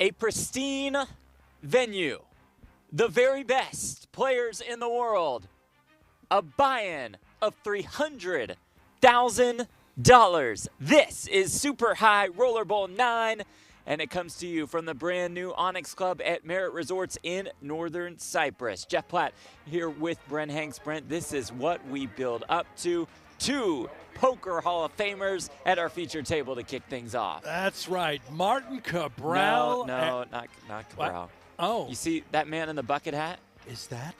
A pristine venue. The very best players in the world. A buy-in of $300,000. This is Super High Roller Bowl 9, and it comes to you from the brand new Onyx Club at Merritt Resorts in Northern Cyprus. Jeff Platt here with Brent Hanks. Brent, this is what we build up to. 2 Poker Hall of Famers at our feature table to kick things off. That's right. Martin Cabral. No, not Cabral. What? Oh. You see that man in the bucket hat? Is that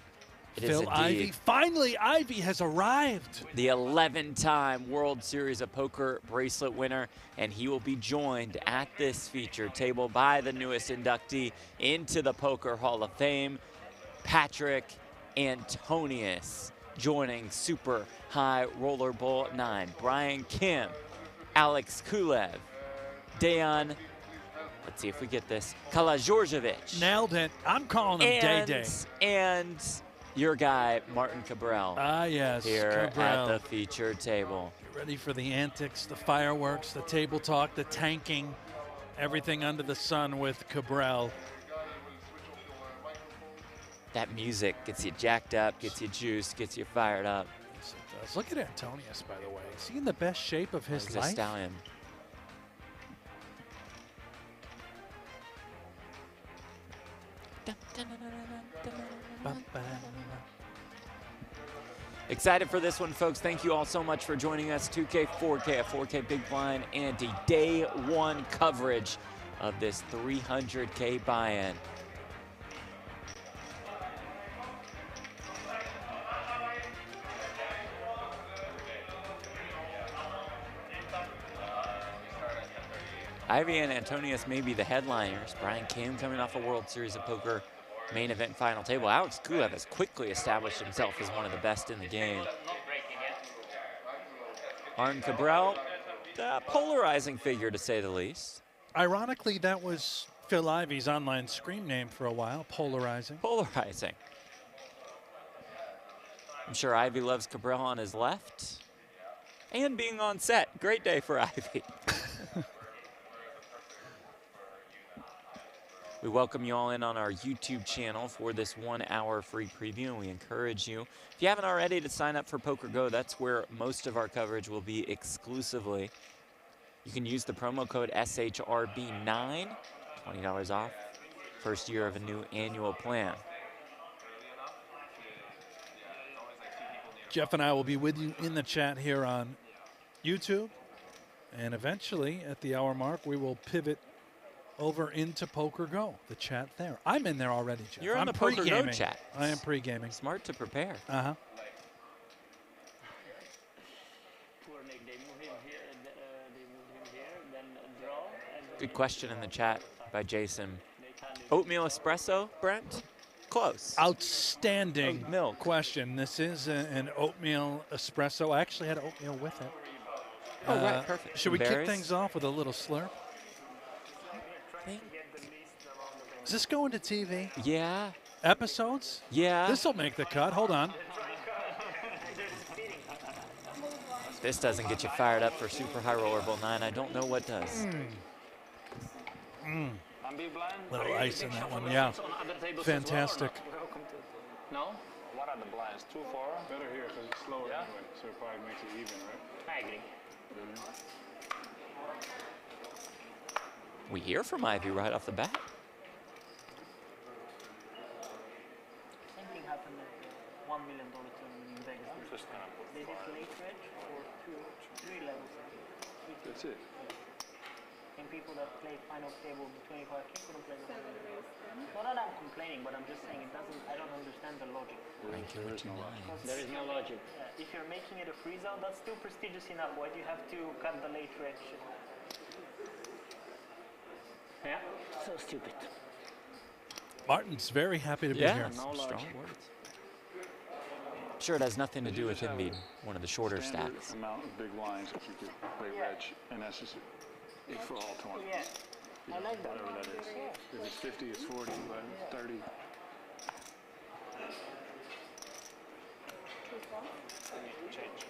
It is Phil indeed. Ivey? Finally, Ivey has arrived. The 11-time World Series of Poker bracelet winner, and he will be joined at this feature table by the newest inductee into the Poker Hall of Fame, Patrick Antonius, joining Super High Roller Bowl 9. Brian Kim, Alex Kulev, Dejan, let's see if we get this, Kala-Georgievich. Nailed it. I'm calling him Day-Day. And your guy, Martin Cabral. Ah, yes, Here Cabral. at the feature table. Get ready for the antics, the fireworks, the table talk, the tanking, everything under the sun with Cabral. That music gets you jacked up, gets you juiced, gets you fired up. Yes, it does. Look at Antonius, by the way. Is he in the best shape of his He's a life? stallion. Excited for this one, folks. Thank you all so much for joining us. 2K, 4K, a 4K Big Blind, and the day one coverage of this 300K buy-in. Ivey and Antonius may be the headliners. Brian Kim coming off a World Series of Poker main event final table. Alex Kulev has quickly established himself as one of the best in the game. Martin Cabral, a polarizing figure to say the least. Ironically, that was Phil Ivey's online screen name for a while, Polarizing. Polarizing. I'm sure Ivey loves Cabral on his left and being on set. Great day for Ivey. We welcome you all in on our YouTube channel for this 1-hour free preview, and we encourage you, if you haven't already, to sign up for pokergo. That's where most of our coverage will be exclusively. You can use the promo code SHRB9, $20 off, first year of a new annual plan. Jeff and I will be with you in the chat here on YouTube, and eventually, at the hour mark, we will pivot over into PokerGo, the chat there. I'm in there already, Jeff. You're in the PokerGo chat. I am pre-gaming. Smart to prepare. Uh-huh. Good question in the chat by Jason. Oatmeal espresso, Brent? Close. Outstanding Milk. question. This is an oatmeal espresso. I actually had oatmeal with it. Oh, right, perfect. Should we Berries? kick things off with a little slurp? Is this going to TV? Yeah. Episodes? Yeah. This will make the cut. Hold on. If this doesn't get you fired up for Super High Roller Bowl 9, I don't know what does. Little ice in that one, yeah. Fantastic. No? What are the blinds? 2-4? Better here because it's slower anyway, so it probably makes it even, right? I agree. We hear from Ivey right off the bat. Same thing happened at the $1 million tournament in Vegas. Just gonna put They did late reg for 3 levels. That's it. And people that play final table with 25K couldn't play the whole level. Not that I'm complaining, but I'm just saying it doesn't. I don't understand the logic. There is no logic. If you're making it a freeze out, that's still prestigious enough. Why do you have to cut the late reg? Yeah? So stupid. Martin's very happy to be Yeah, here. No strong logic. words. Sure, it has nothing to do with him being one of the shorter Standard stacks. amount of big lines if you could play reg, and that's just for all tournaments. Yeah, I like that. Whatever that is. If it's 50, it's 40, but 30. Change.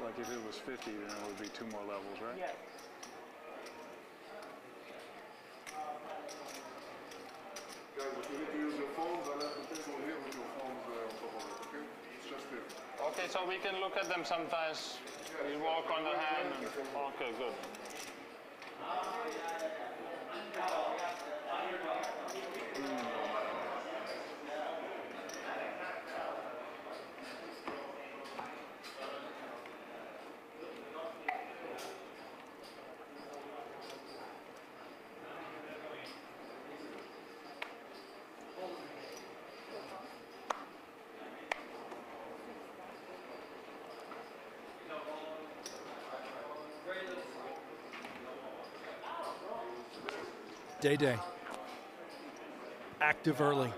Like if it was 50, then it would be 2 more levels, right? Yeah. Guys, if you need to use your phones, I'll have the table here with your phones on top of it, okay? It's just here. Okay, so we can look at them sometimes. We walk on the hand. And, okay, good. Day. Active early.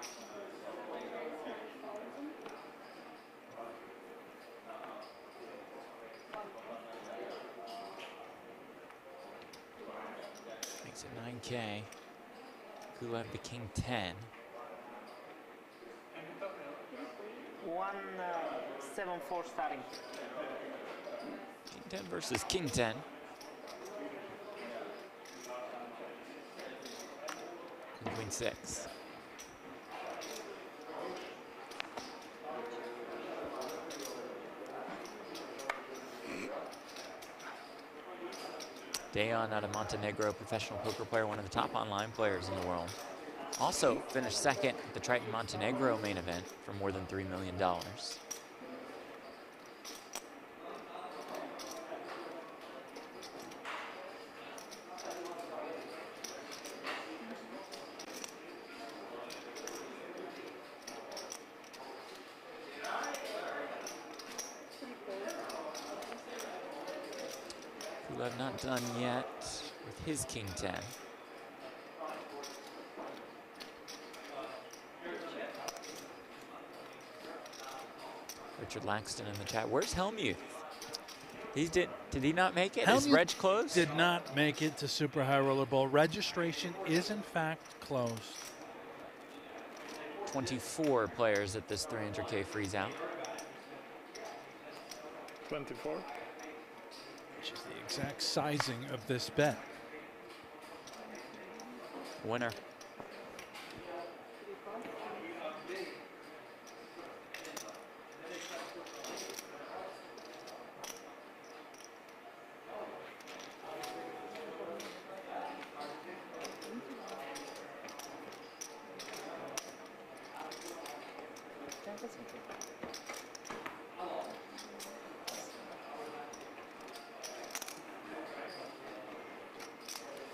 Makes it 9K. Gulev to king 10. 1-7-4 starting. King 10 versus king 10. Queen 6. Dejan out of Montenegro, professional poker player, one of the top online players in the world. Also finished second at the Triton Montenegro main event for more than $3 million. Gulev not done yet with his king 10. Richard Laxton in the chat. Where's Helmuth? Did he not make it? Is Helmuth Reg closed? Did not make it to Super High Roller Bowl. Registration is in fact closed. 24 players at this 300K freeze out. 24. Which is the exact sizing of this bet. Winner.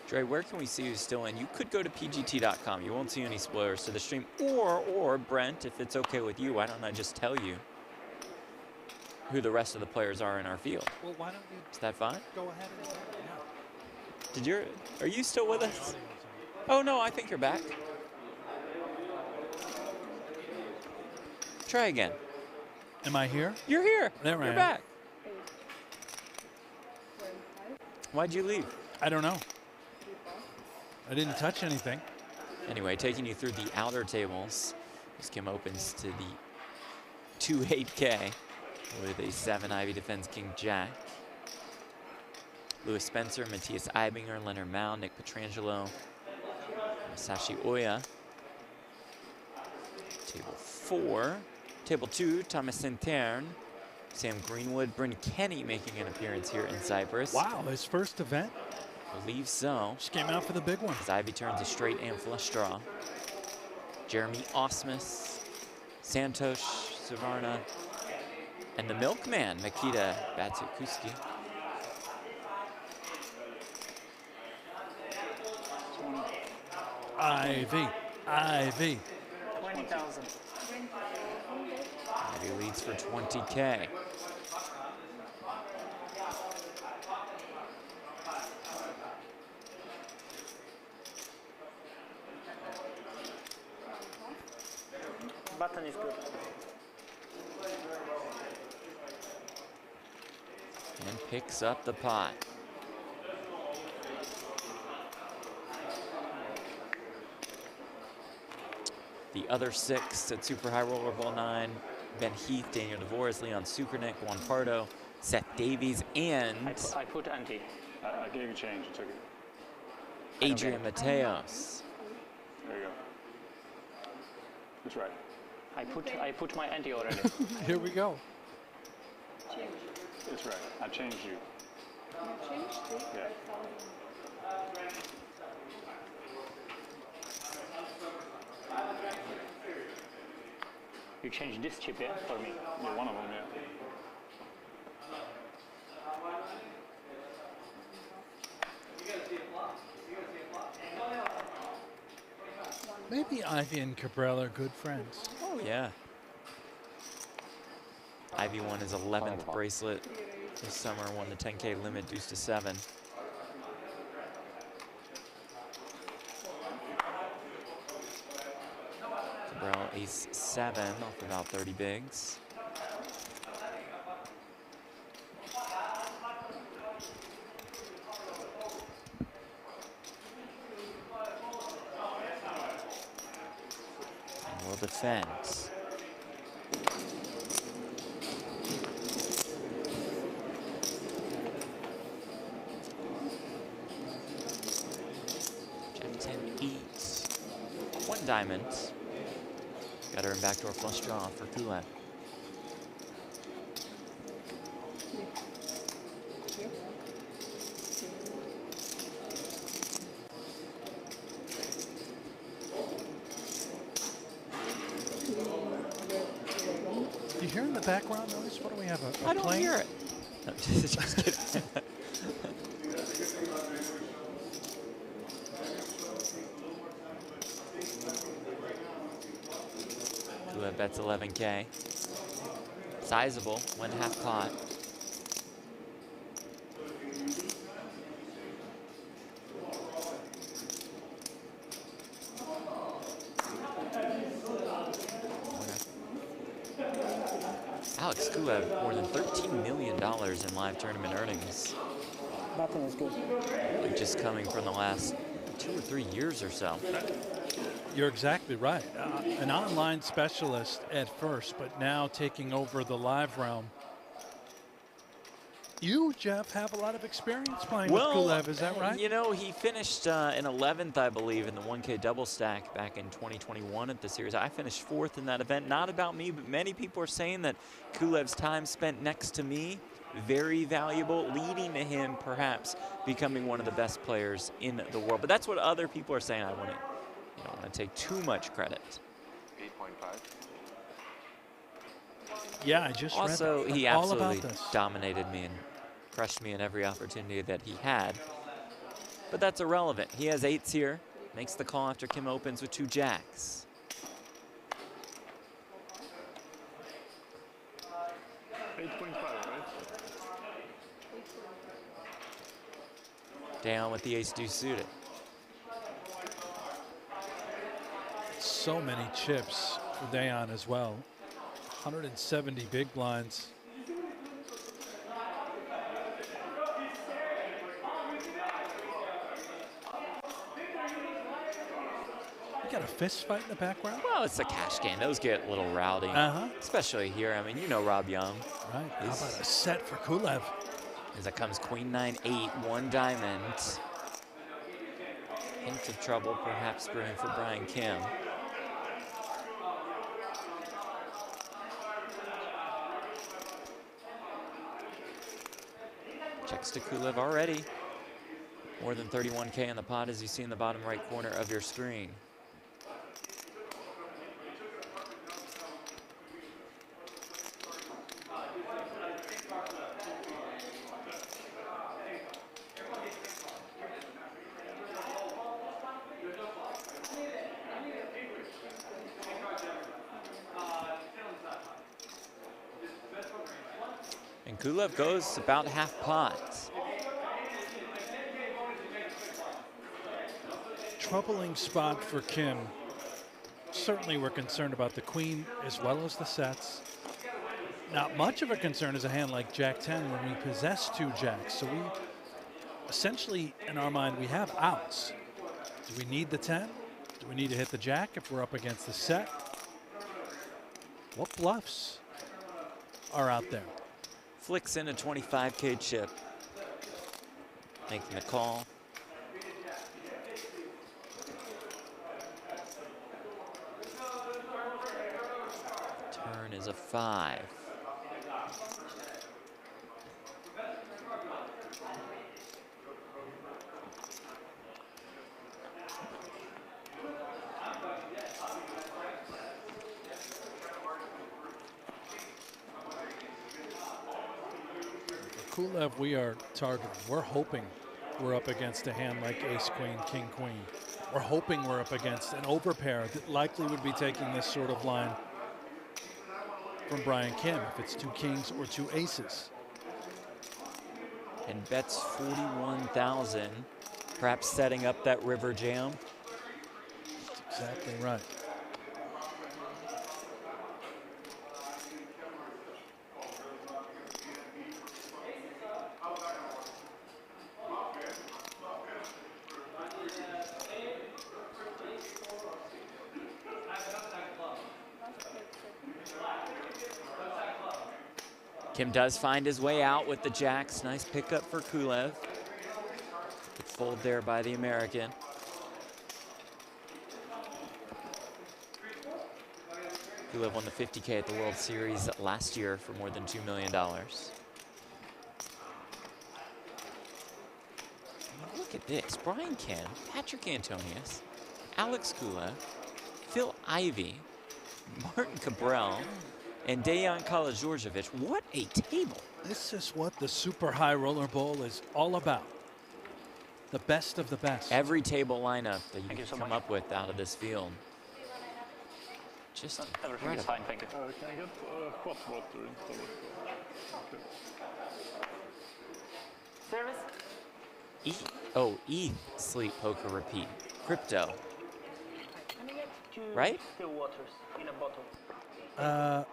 Dre, where can we see you still in? You could go to pgt.com. You won't see any spoilers to the stream. Or Brent, if it's okay with you, why don't I just tell you who the rest of the players are in our field? Well, why don't you Is that fine? go ahead and Are you still with us? Oh no, I think you're back. Try again. Am I here? You're here. There I You're am. back. Why'd you leave? I don't know. I didn't touch anything. Anyway, taking you through the outer tables. This game opens to the 2-8K with a 7 Ivy defends King Jack. Louis Spencer, Matthias Eibinger, Leonard Mao, Nick Petrangelo, Masashi Oya. Table 4. Table 2, Thomas Sinterne, Sam Greenwood, Bryn Kenny making an appearance here in Cyprus. Wow, his first event. Believe so. Just came out for the big one. As Ivy turns a straight and flush draw. Jeremy Osmus, Santosh Savarna, and the milkman, Nikita Batsukuski. Ivy. 20,000. Ivy leads for 20K. Button is good. And picks up the pot. The other 6 at Super High Roller Bowl 9, Ben Heath, Daniel DeVores, Leon Sukernick, Juan Pardo, Seth Davies and I put ante. I gave you change, you took it. Adrian Mateos. There you go. That's right. I put my ante already. Here we go. That's right. I changed you. Yeah. You changed this chip, yeah, for me. Yeah, one of them, yeah. Maybe Ivy and Cabral are good friends. Oh, yeah. Ivy won his 11th bracelet this summer, won the 10K limit, deuce to 7. Cabral ace 7 off about 30 bigs. And will defend. Jack 10, 8. One diamond. Got her in backdoor flush draw for Kulev. You hear in the background noise? What do we have? A I don't plane? hear it. No, just kidding. Kulev bets 11K. Sizable, 1.5 pot. Alex Kulev, more than $13 million in live tournament earnings. Nothing is good. Really just coming from the last 2 or 3 years or so. You're exactly right. An online specialist at first, but now taking over the live realm. You, Jeff, have a lot of experience playing with Kulev, is that right? You know, he finished in 11th, I believe, in the 1K double stack back in 2021 at the series. I finished 4th in that event. Not about me, but many people are saying that Kulev's time spent next to me, very valuable, leading to him perhaps becoming one of the best players in the world. But that's what other people are saying. I wouldn't, you don't want to take too much credit. 8.5. Yeah, I just Also, read he all absolutely about this. dominated me and crushed me in every opportunity that he had. But that's irrelevant. He has 8s here. Makes the call after Kim opens with 2 jacks. Down with the ace-deuce suited. So many chips for Dayon as well. 170 big blinds. You got a fist fight in the background? Well, it's a cash game. Those get a little rowdy. Especially here. I mean, you know Rob Young. Right. How about a set for Kulev? As it comes queen 9-8, 1 diamond. Hint of trouble perhaps brewing for Brian Kim. Checks to Kulev already. More than 31K in the pot, as you see in the bottom right corner of your screen. And Kulev goes about half pot. Troubling spot for Kim. Certainly we're concerned about the queen as well as the sets. Not much of a concern is a hand like Jack 10 when we possess 2 jacks. So we essentially, in our mind, we have outs. Do we need the 10? Do we need to hit the jack if we're up against the set? What bluffs are out there? Flicks in a 25K chip. Making the call. Turn is a 5. Kulev, we are targeting. We're hoping we're up against a hand like ace, queen, king, queen. We're hoping we're up against an overpair that likely would be taking this sort of line from Brian Kim if it's 2 kings or 2 aces. And bets 41,000, perhaps setting up that river jam. That's exactly right. Kim does find his way out with the jacks. Nice pickup for Kulev. Good fold there by the American. Kulev won the 50K at the World Series last year for more than $2 million. Look at this. Brian Kim, Patrick Antonius, Alex Kulev, Phil Ivey, Martin Cabral, and Dejan Karađorđević. What a table. This is what the Super High Roller Bowl is all about. The best of the best. Every table lineup that you can come up with out of this field. Just Everything is fine, thank you. Can I get hot water instead of... Okay. Service? ETH sleep poker repeat. Crypto, Can I get 2 right? still waters in a bottle?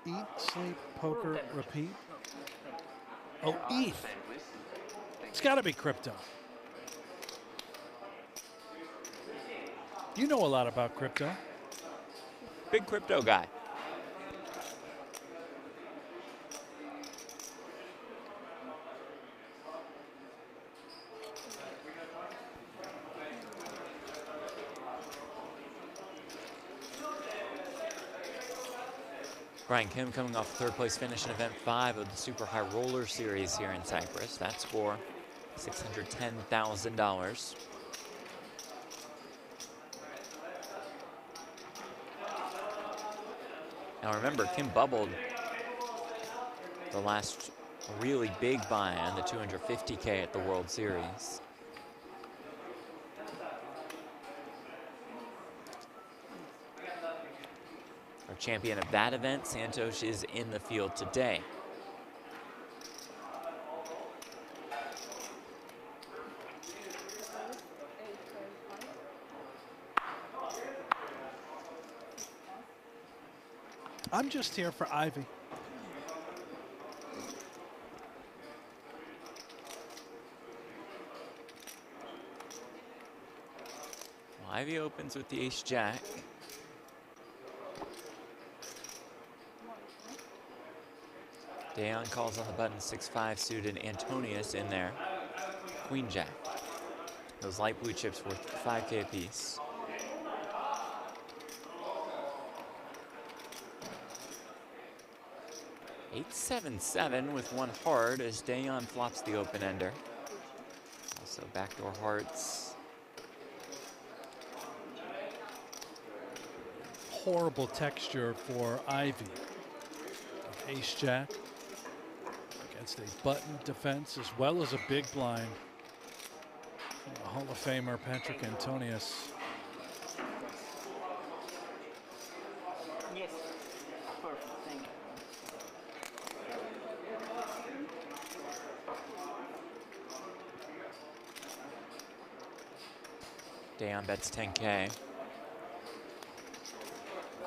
Eat, sleep, poker, repeat. Oh, ETH. It's got to be crypto. You know a lot about crypto. Big crypto guy. Brian Kim coming off third place finish in event 5 of the Super High Roller Series here in Cyprus. That score, $610,000. Now remember, Kim bubbled the last really big buy-in, the 250K at the World Series. Our champion of that event, Santosh, is in the field today. I'm just here for Ivy. Well, Ivy opens with the ace-jack. Dejan calls on the button, 6-5 suited, Antonius in there. Queen-jack. Those light blue chips worth 5K apiece. $8-7-7 with one hard as Dejan flops the open-ender. Also backdoor hearts. Horrible texture for Ivy. Ace-jack against a button defense as well as a big blind. Hall of Famer Patrick Antonius. Yes. Perfect, thank you. Dejan bets 10K.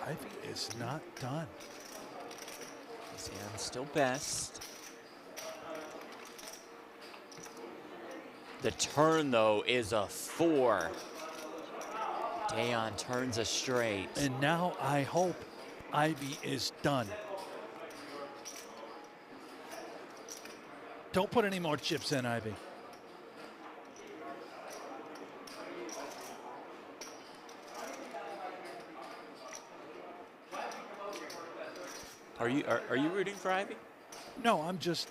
Ivy is not done. This hand still best. The turn, though, is a 4. Dejan turns a straight. And now I hope Ivy is done. Don't put any more chips in, Ivy. Are you rooting for Ivy? No, I'm just,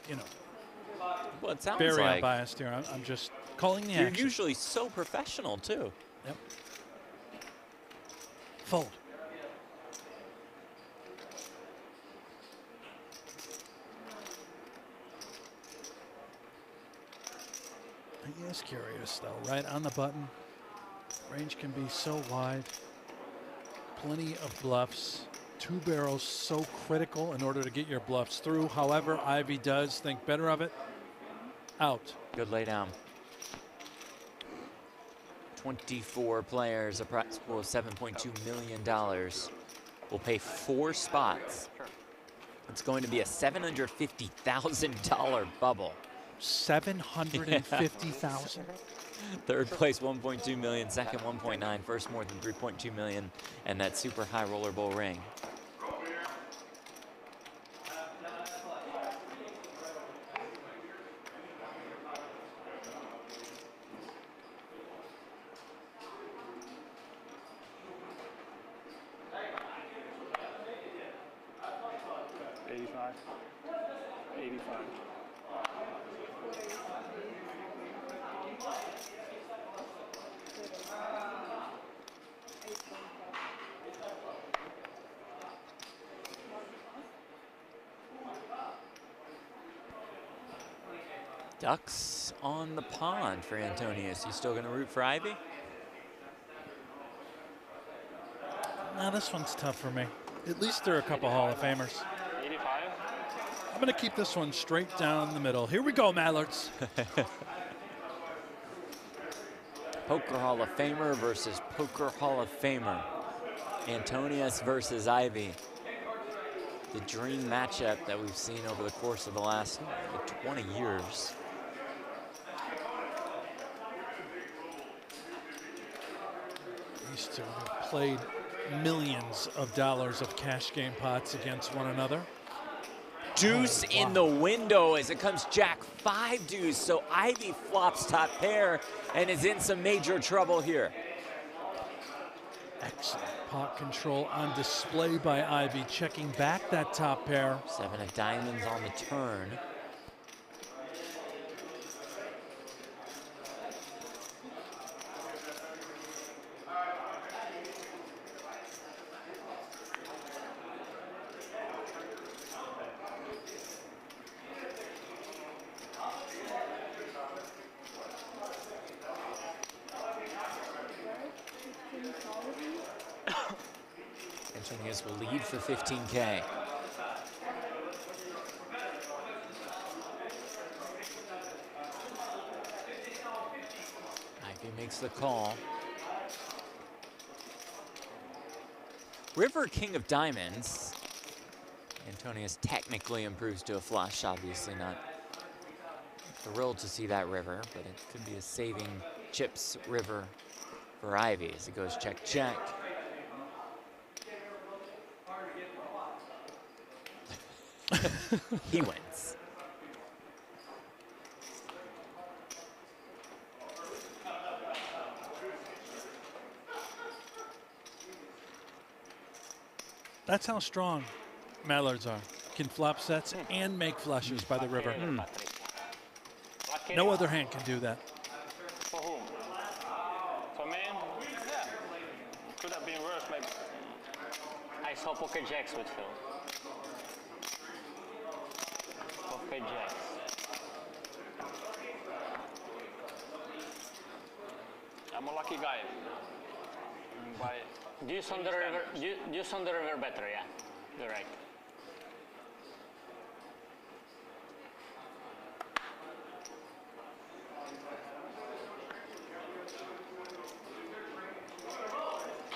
Well, it sounds very like unbiased here. I'm just calling the you're action. usually so professional too. Yep. Fold. He is curious, though, right on the button. Range can be so wide. Plenty of bluffs. Two barrels so critical in order to get your bluffs through. However, Ivy does think better of it. Out. Good lay down. 24 players, a prize pool of $7.2 million. Will pay 4 spots. It's going to be a $750,000 bubble. 750,000. Third place, 1.2 million. Second, 1.9. First, more than 3.2 million. And that super high roller bowl ring. Ducks on the pond for Antonius. You still going to root for Ivy? Nah, this one's tough for me. At least there are a couple Hall of Famers. 85. I'm going to keep this one straight down the middle. Here we go, Mallards. Poker Hall of Famer versus Poker Hall of Famer. Antonius versus Ivy. The dream matchup that we've seen over the course of the last 20 years. These two have played millions of dollars of cash game pots against one another. Deuce in the window as it comes Jack 5 deuce. So Ivy flops top pair and is in some major trouble here. Excellent pot control on display by Ivy, checking back that top pair. 7 of diamonds on the turn. Antonius will lead for 15K. Ivy makes the call. River, king of diamonds. Antonius technically improves to a flush, obviously not thrilled to see that river, but it could be a saving chips river for Ivy as it goes check, check. He wins. That's how strong Mallards are. Can flop sets and make flushes by the river. No other hand can do that. For whom? For me? Yeah. Could have been worse, maybe. I saw poker jacks with Phil. Poker jacks. I'm a lucky guy. By Deuce on the river. Deuce on the river better, yeah. You're right.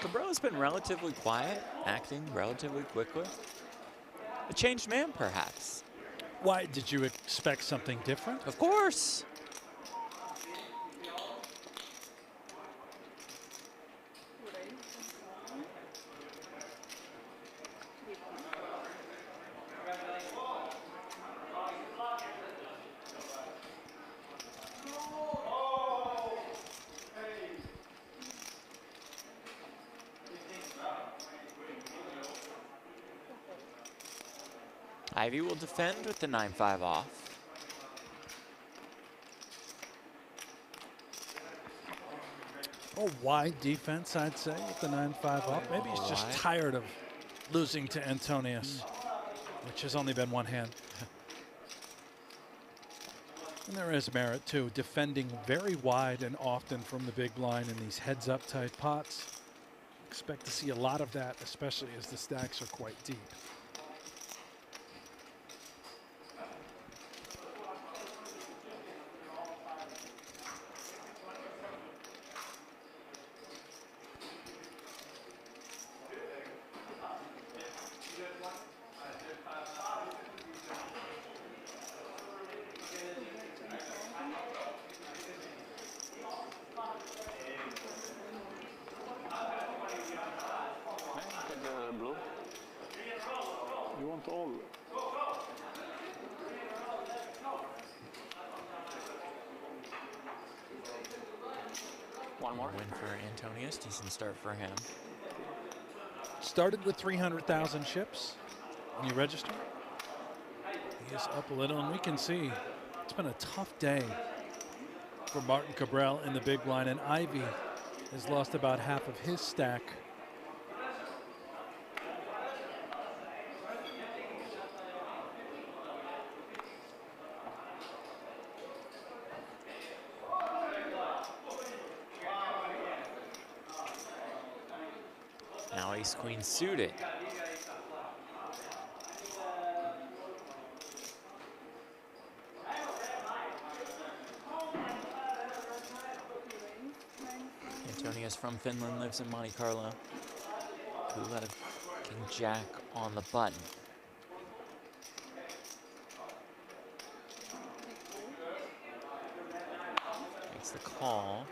Cabrella's been relatively quiet, acting relatively quickly. A changed man, perhaps. Why, did you expect something different? Of course. Ivy will defend with the 9-5 off. A wide defense, I'd say, with the 9-5 off. Maybe he's just tired of losing to Antonius, which has only been one hand. And there is merit, too, defending very wide and often from the big blind in these heads-up type pots. Expect to see a lot of that, especially as the stacks are quite deep. Get the blue. You want all? One more. Win for Antonius, decent start for him. Started with 300,000 chips when you register. He is up a little, and we can see it's been a tough day for Martin Cabral in the big blind, and Ivy has lost about half of his stack. Now ace queen suited. Antonius from Finland lives in Monte Carlo. Kulev, king jack on the button. Makes the call.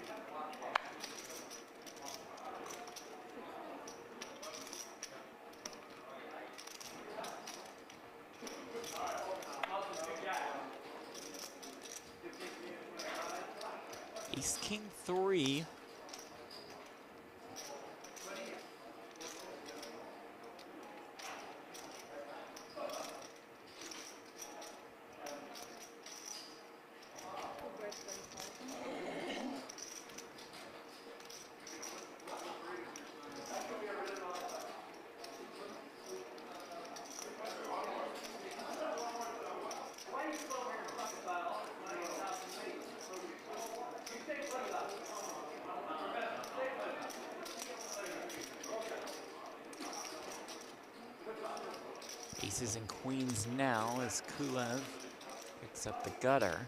Ace king 3. Aces and queens now as Kulev picks up the gutter.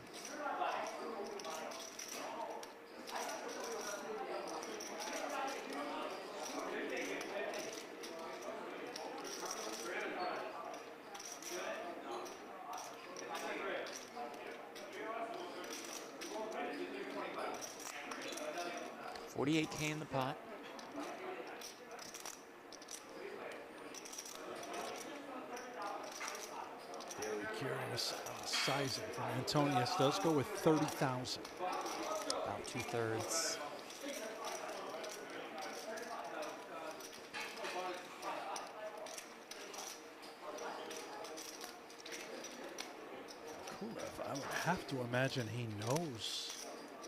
$48K in the pot. Curious sizing from Antonius. Does go with 30,000. About 2/3. Kulev, I would have to imagine he knows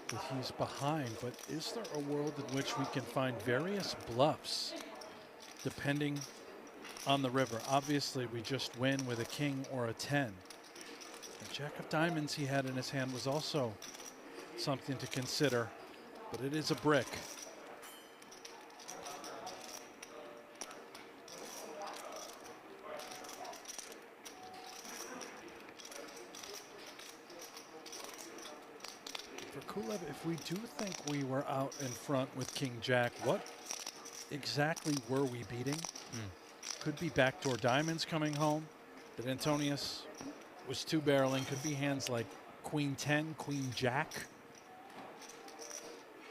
that he's behind, but is there a world in which we can find various bluffs depending on the river? Obviously, we just win with a king or a 10. The jack of diamonds he had in his hand was also something to consider, but it is a brick. For Kulev, if we do think we were out in front with king jack, what exactly were we beating? Could be backdoor diamonds coming home, that Antonius was two barreling. Could be hands like queen 10, queen jack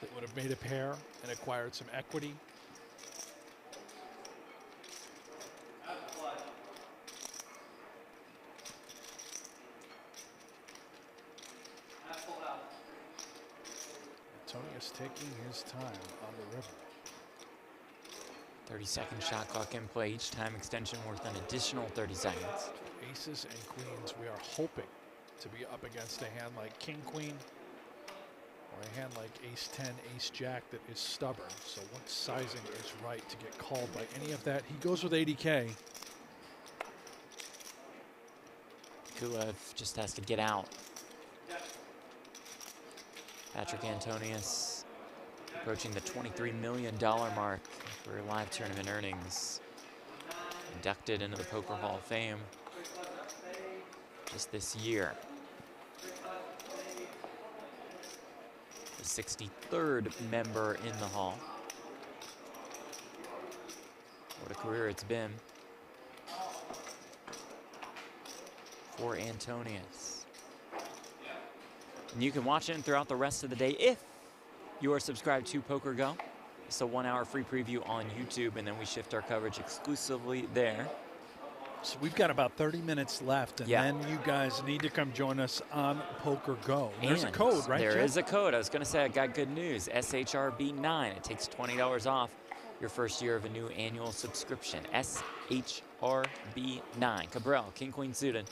that would have made a pair and acquired some equity. Antonius taking his time on the river. 30-second shot clock in play. Each time extension worth an additional 30 seconds. aces and queens, we are hoping to be up against a hand like king queen or a hand like ace 10, ace jack that is stubborn. So what sizing is right to get called by any of that? He goes with 80K. Kulev just has to get out. Patrick Antonius approaching the $23 million mark for live tournament earnings. Inducted into the Poker Hall of Fame just this year. The 63rd member in the hall. What a career it's been for Antonius. And you can watch it throughout the rest of the day if you are subscribed to pokergo. It's a 1-hour free preview on YouTube, and then we shift our coverage exclusively there. So we've got about 30 minutes left, and then you guys need to come join us on pokergo. There's a code, right, There Jeff? is a code. I was going to say I got good news. SHRB 9. It takes $20 off your first year of a new annual subscription. SHRB 9. Cabral, king, queen suited.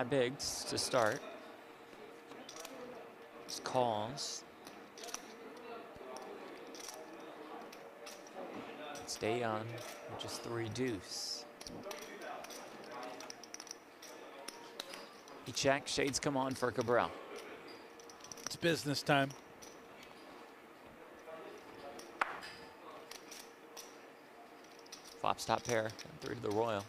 Bigs to start. Just calls. Stay on with just 3 deuce. He checks. Shades come on for Cabral. It's business time. Flop stop pair. 3 to the royal.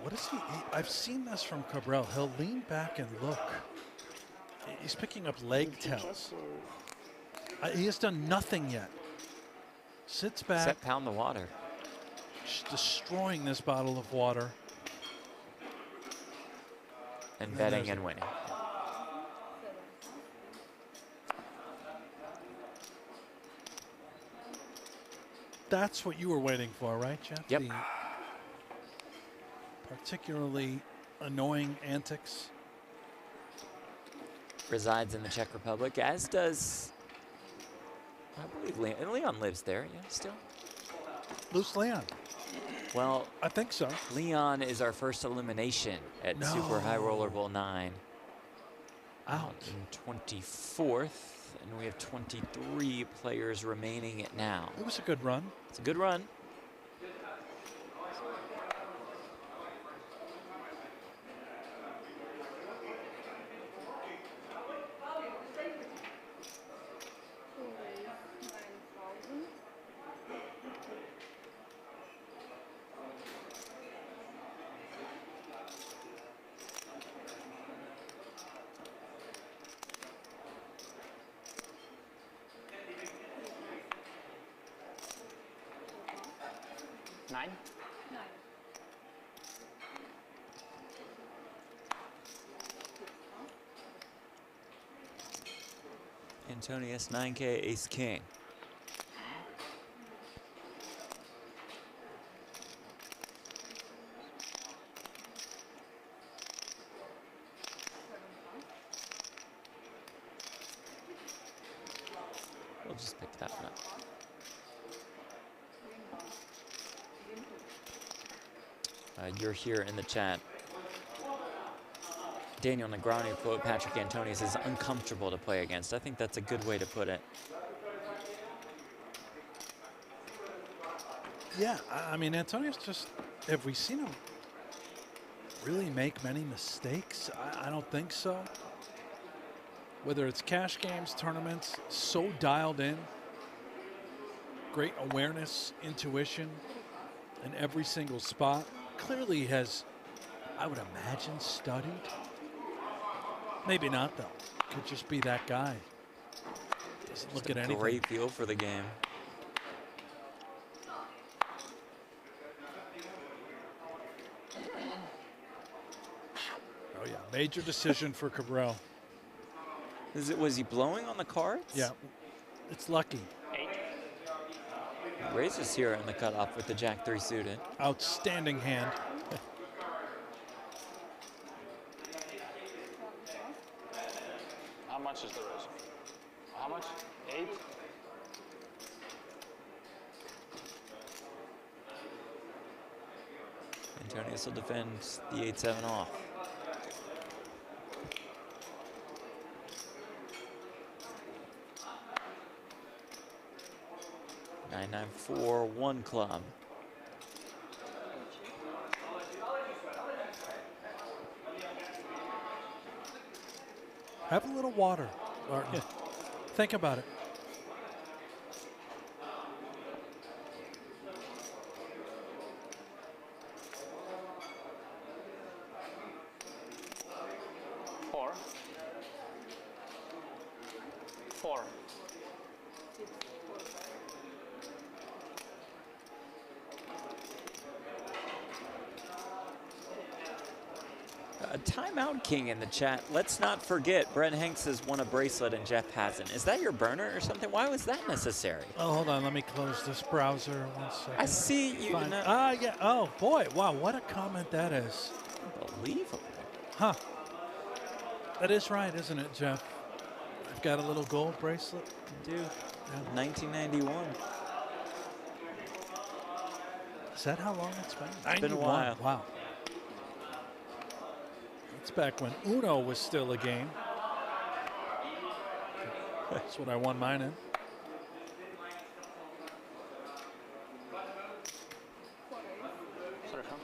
What is he? I've seen this from Cabral. He'll lean back and look. He's picking up leg tells. He has done nothing yet. Sits back. Set pound the water. Just destroying this bottle of water. And betting and winning. That's what you were waiting for, right, Jeff? Yep. The particularly annoying antics. Resides in the Czech Republic, as does, I believe, Leon lives there, yeah, still? Loose Leon. Well, I think so. Leon is our first elimination at Super High Roller Bowl 9. Out. In 24th, and we have 23 players remaining now. It was a good run. It's a good run. Nine? Antonius, 9K, ace king. We'll just pick that one up. You're here in the chat. Daniel Negreanu quote Patrick Antonius is uncomfortable to play against. I think that's a good way to put it. Yeah, I mean, Antonius just, have we seen him really make many mistakes? I don't think so. Whether it's cash games, tournaments, so dialed in. Great awareness, intuition in every single spot. Clearly has, I would imagine, studied. Maybe not, though. Could just be that guy. Doesn't look at anything. Great feel for the game. Oh, yeah. Major decision for Cabral. Was he blowing on the cards? Yeah, it's lucky. 8. He raises here in the cutoff with the Jack 3 suited. Outstanding hand. How much is the raise? How much? 8? Antonius will defend the 8-7 off. Nine, 4, 1 club. Have a little water, Martin. Think about it. Four. 4. A timeout king in the chat. Let's not forget, Brent Hanks has won a bracelet and Jeff hasn't. Is that your burner or something? Why was that necessary? Oh, hold on. Let me close this browser 1 second. I see you. Yeah. Oh, boy. Wow, what a comment that is. Unbelievable. Huh. That is right, isn't it, Jeff? I've got a little gold bracelet. Dude, 1991. Is that how long it's been? It's been a while. Wow. It's back when Uno was still a game. That's what I won mine in. Sorry, Sean.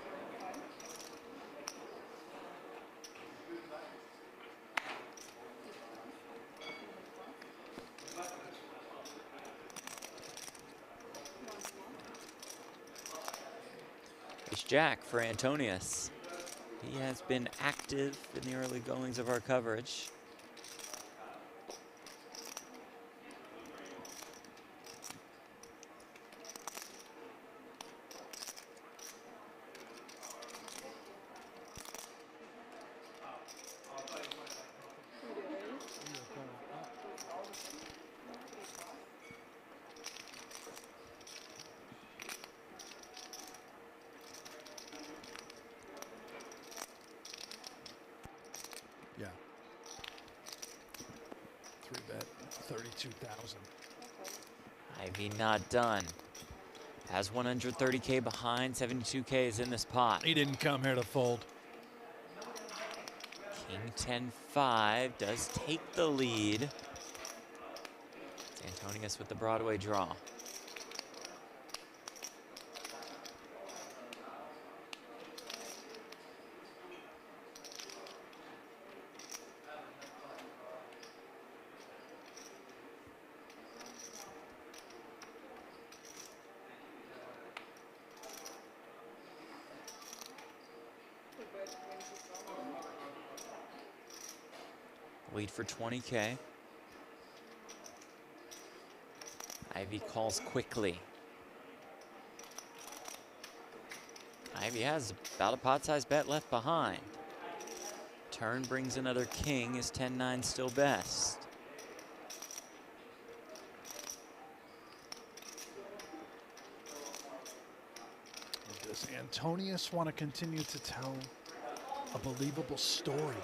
Ace Jack for Antonius. He has been active in the early goings of our coverage. Yeah. 3-bet, 32,000. Ivy not done. Has 130K behind, 72K is in this pot. He didn't come here to fold. King 10-5 does take the lead. It's Antonius with the Broadway draw. Lead for 20K. Ivy calls quickly. Ivy has about a pot-sized bet left behind. Turn brings another king. Is 10-9 still best? Does Antonius want to continue to tell a believable story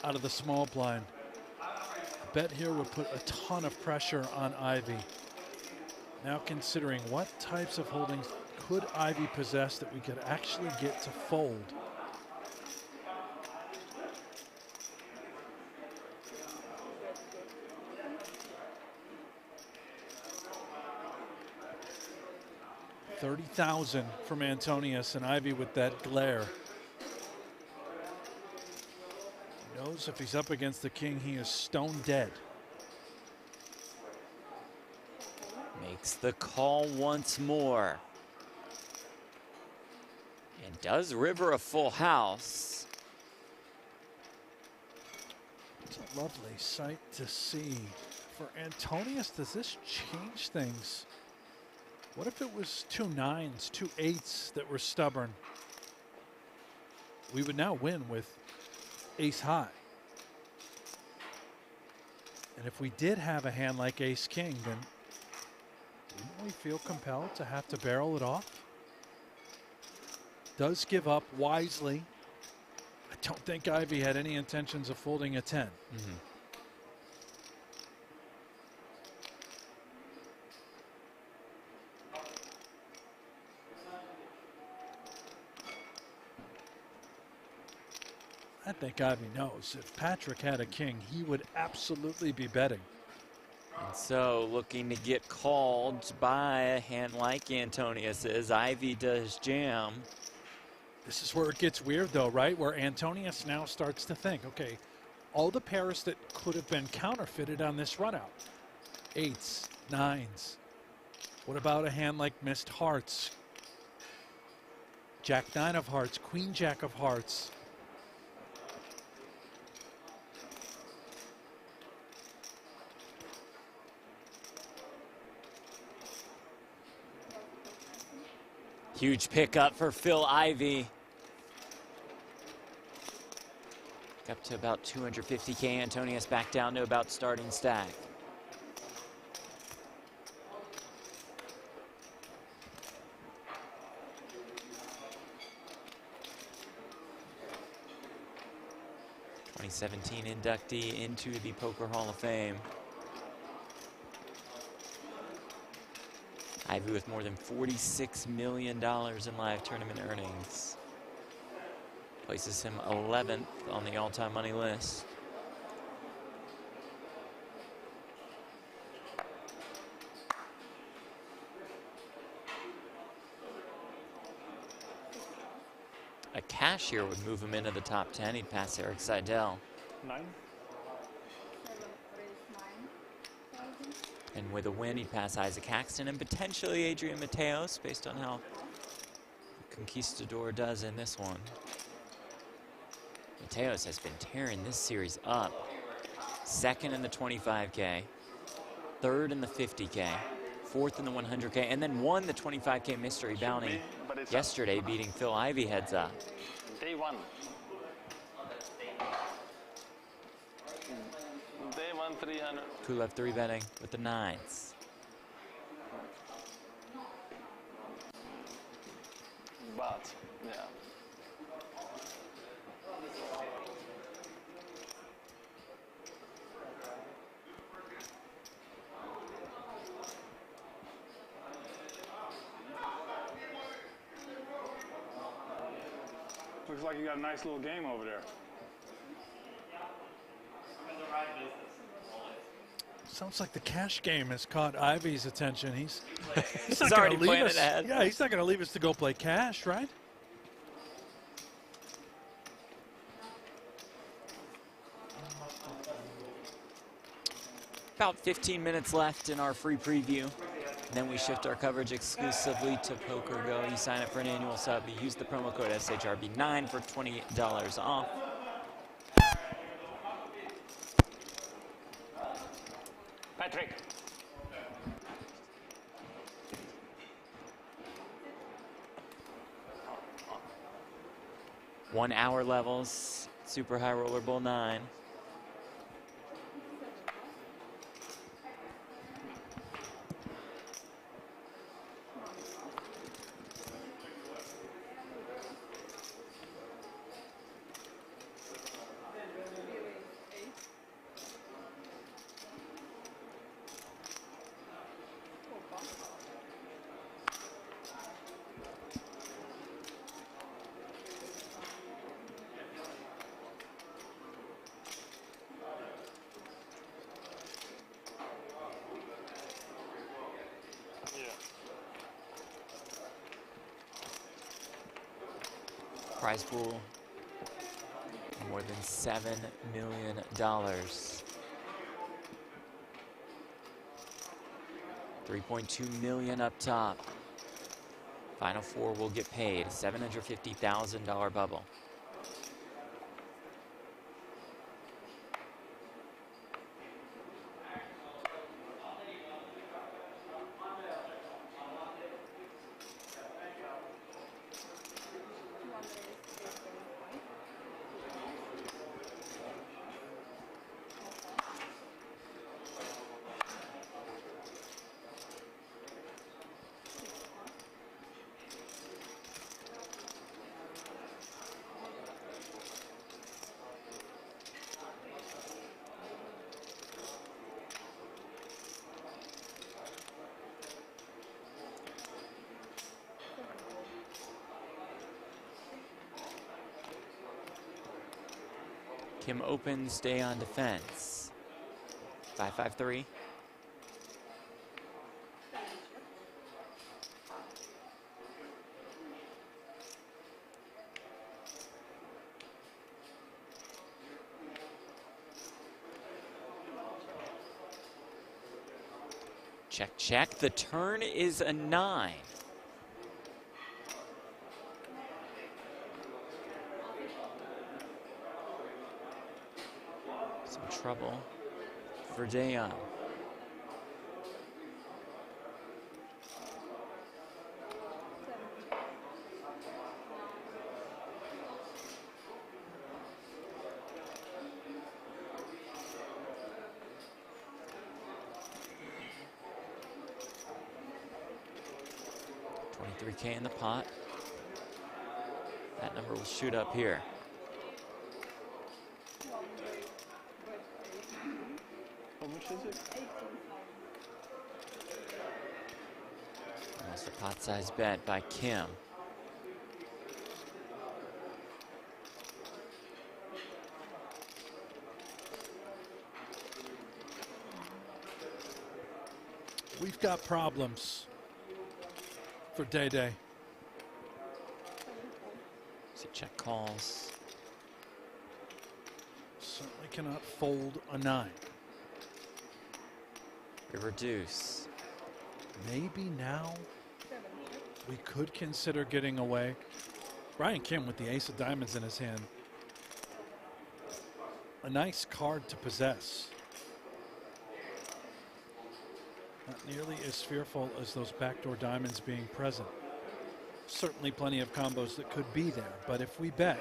out of the small blind? A bet here would put a ton of pressure on Ivy. Now considering what types of holdings could Ivy possess that we could actually get to fold. $30,000 from Antonius, and Ivy with that glare. He knows if he's up against the king, he is stone dead. Makes the call once more. And does river a full house. It's a lovely sight to see. For Antonius, does this change things? What if it was 2 9s, 2 8s that were stubborn? We would now win with ace high. And if we did have a hand like ace-king, then wouldn't we feel compelled to have to barrel it off? Does give up wisely. I don't think Ivy had any intentions of folding a 10. Mm-hmm. I think Ivy knows if Patrick had a king, he would absolutely be betting. And so looking to get called by a hand like Antonius's. Ivy does jam. This is where it gets weird though, right? Where Antonius now starts to think, okay, all the pairs that could have been counterfeited on this run out. 8s, 9s. What about a hand like missed hearts? Jack 9 of hearts, Queen Jack of hearts. Huge pickup for Phil Ivy. Up to about 250K. Antonius back down to about starting stack. '17 inductee into the Poker Hall of Fame. Ivy with more than $46 million in live tournament earnings. Places him 11th on the all-time money list. A cash here would move him into the top 10. He'd pass Eric Seidel. 9. And with a win, he'd pass Isaac Haxton and potentially Adrian Mateos, based on how Conquistador does in this one. Mateos has been tearing this series up. 2nd in the 25K, 3rd in the 50K, 4th in the 100K, and then won the 25K mystery bounty yesterday, beating Phil Ivy heads up. Day 1. Day 1, 300. Kulev 3-betting with the 9s. But, yeah. Looks like you got a nice little game over there. Sounds like the cash game has caught Ivy's attention. He's He's not already going to leave planning us. ahead. Yeah, he's not going to leave us to go play cash, right? About 15 minutes left in our free preview. Then we shift our coverage exclusively to pokergo. You sign up for an annual sub. You use the promo code SHRB9 for $20 off. Patrick. One hour levels, super high roller bowl 9. Prize pool, more than $7 million. 3.2 million up top. Final 4 will get paid, $750,000 bubble. Kim opens, Day on defense. 5-5-3. Check, check. The turn is a 9. Some trouble for Dayon. $23K in the pot. That number will shoot up here. How much is it? Almost a pot size bet by Kim. We've got problems for Day Day. So check calls. Certainly cannot fold a 9. We reduce. Maybe now we could consider getting away. Brian Kim with the ace of diamonds in his hand. A nice card to possess. Not nearly as fearful as those backdoor diamonds being present. Certainly plenty of combos that could be there, but if we bet,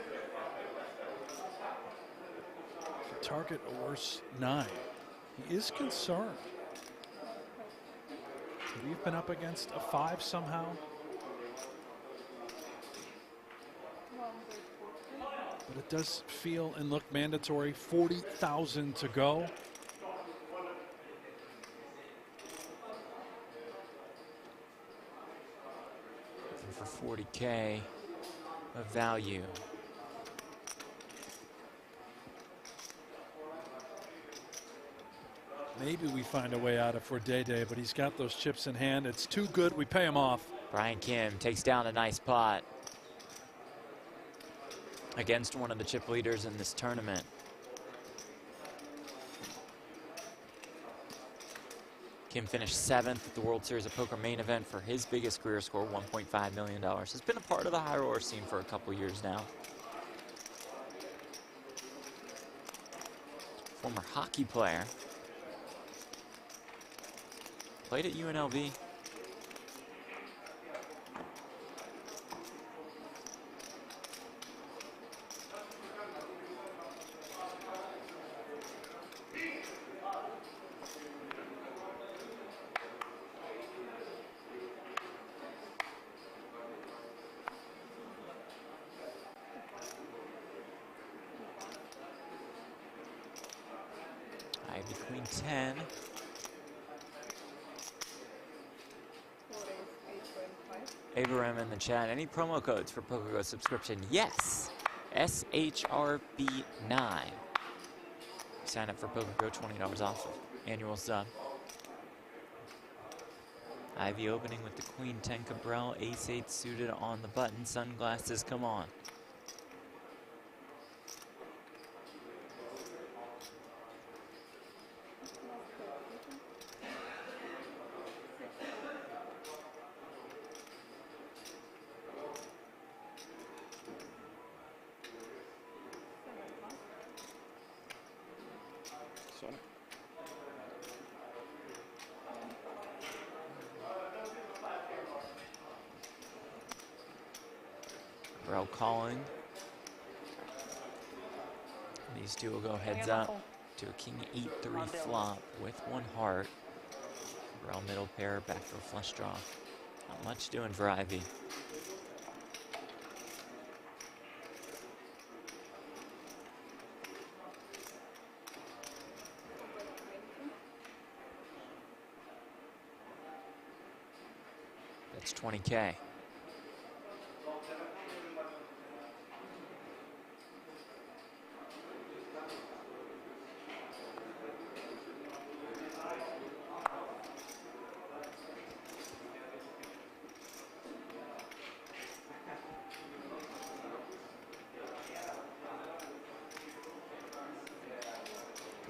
target a worse 9. He is concerned. Could he have been up against a 5 somehow? But it does feel and look mandatory. 40,000 to go. For 40K of value. Maybe we find a way out if we're Day Day, but he's got those chips in hand. It's too good. We pay him off. Brian Kim takes down a nice pot against one of the chip leaders in this tournament. Kim finished 7th at the World Series of Poker main event for his biggest career score, $1.5 million. Has been a part of the high roller scene for a couple years now. Former hockey player. Played at UNLV. Ivy Queen 10. Abraham in the chat. Any promo codes for pokergo subscription? Yes. SHRB 9. Sign up for pokergo, $20 off annual sub. Ivy opening with the Queen 10 Cabral, Ace 8 suited on the button. Sunglasses, come on. Sorry. Cabral calling. These two will go heads up to a King 8-3 flop with 1 heart. Cabral middle pair, backdoor flush draw. Not much doing for Ivy. That's 20K.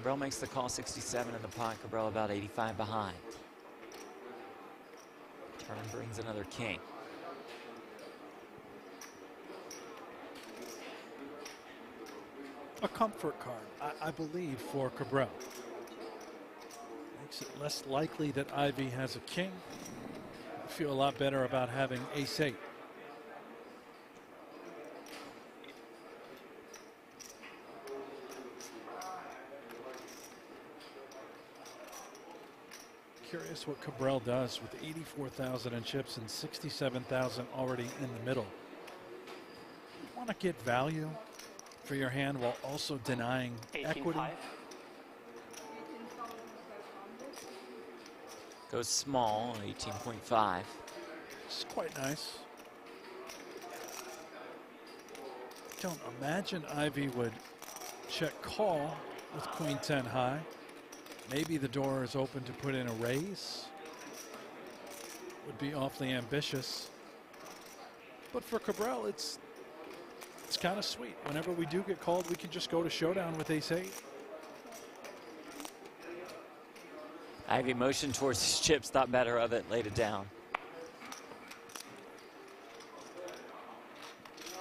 Cabral makes the call, 67 in the pot. Cabral about 85 behind. Turn brings another king. A comfort card, I believe, for Cabral. Makes it less likely that Ivy has a king. I feel a lot better about having ace-8. Curious what Cabral does with 84,000 in chips and 67,000 already in the middle. You want to get value for your hand while also denying equity. 18.5. Goes small, 18.5. It's quite nice. Don't imagine Ivy would check call with queen 10 high. Maybe the door is open to put in a raise. Would be awfully ambitious. But for Cabral, it's kind of sweet. Whenever we do get called, we can just go to showdown with ace-8. Ivy motioned towards his chips, thought better of it, laid it down.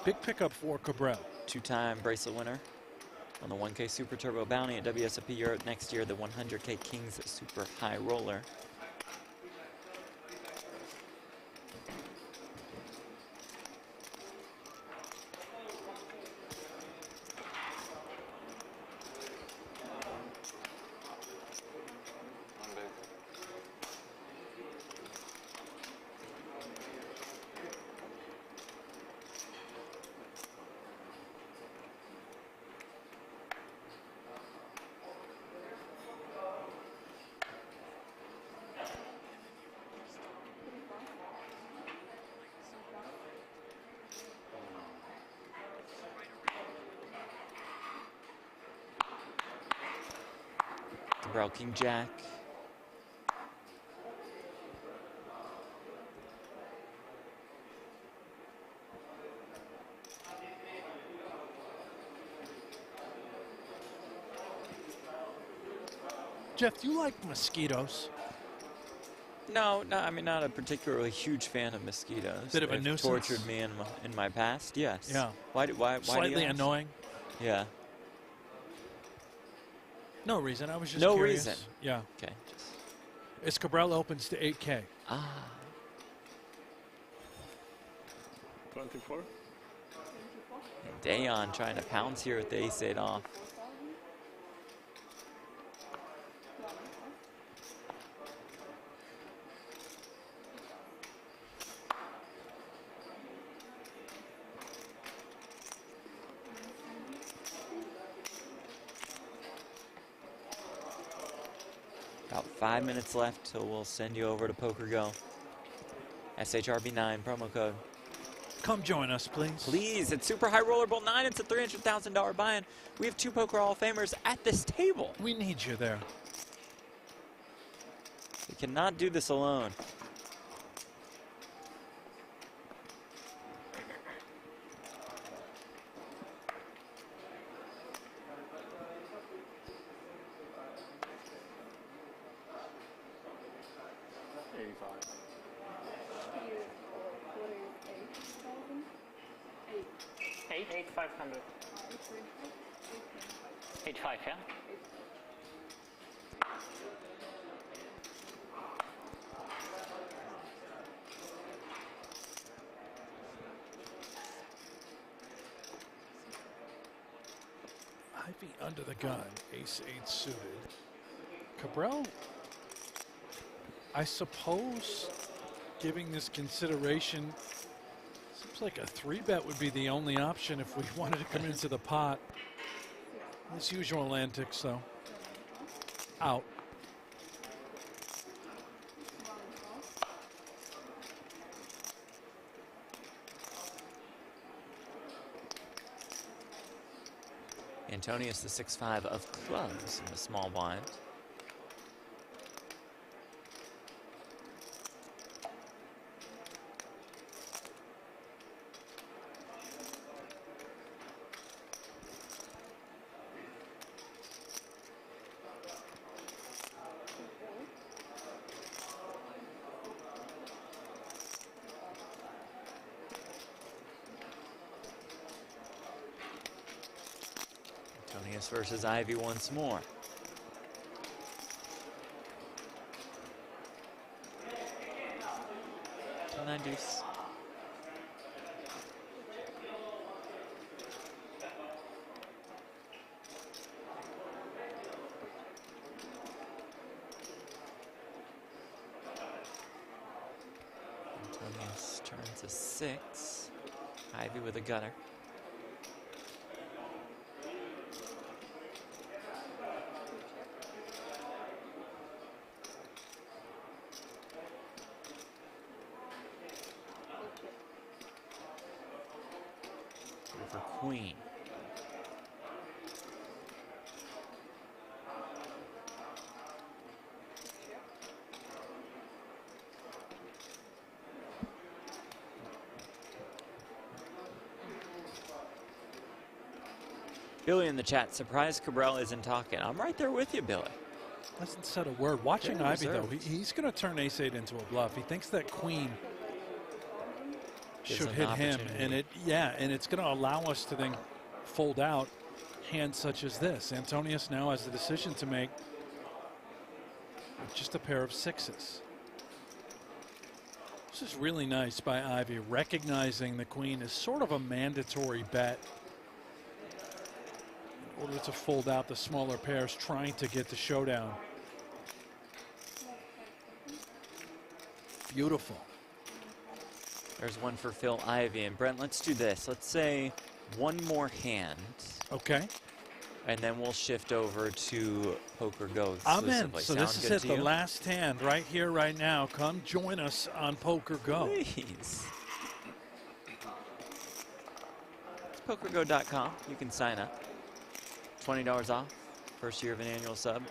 Big pickup for Cabral. Two-time bracelet winner on the 1K Super Turbo Bounty at WSOP Europe next year, the 100K Kings Super High Roller. Cabral King Jack. Jeff, do you like mosquitoes? No, I mean, not a particularly huge fan of mosquitoes. Bit of a They've nuisance? tortured me in my past, yes. Yeah. Why do Slightly you ask? annoying. Yeah. No reason. I was just No curious. reason. Yeah. Okay. As Cabral opens to 8K. Ah. 24. And Dayon trying to pounce here with the ace-8 off. About 5 minutes left till we'll send you over to pokergo. SHRB 9 promo code. Come join us, please. Please, it's Super High Roller Bowl 9. It's a $300,000 buy-in. We have 2 Poker Hall of Famers at this table. We need you there. We cannot do this alone. Eight 500. 8.5, yeah? Ivy under the gun, ace-8 suited. Cabral, I suppose, giving this consideration, seems like a 3-bet would be the only option if we wanted to come into the pot. His usual antics, though. Out. Antonius, the 6-5 of clubs in the small blind. Antonius versus Ivy once more. Nine deuce. Antonius turns a 6. Ivy with a gutter. For queen. Billy in the chat, surprised Cabral isn't talking. I'm right there with you, Billy. Hasn't said a word. Watching Very Ivy, though, reserved. he's going to turn ace-8 into a bluff. He thinks that queen Gives should an hit him, opportunity. and it's going to allow us to then fold out hands such as this. Antonius now has the decision to make with just a pair of 6s. This is really nice by Ivy, recognizing the queen is sort of a mandatory bet in order to fold out the smaller pairs, trying to get the showdown. Beautiful. There's one for Phil Ivy. And Brent, let's do this. Let's say one more hand, Okay. and then we'll shift over to Poker Go I'm in. exclusively. So Sound this is good it, to the you? last hand right here, right now. Come join us on Poker Go. Please. It's pokergo.com. You can sign up. $20 off. First year of an annual sub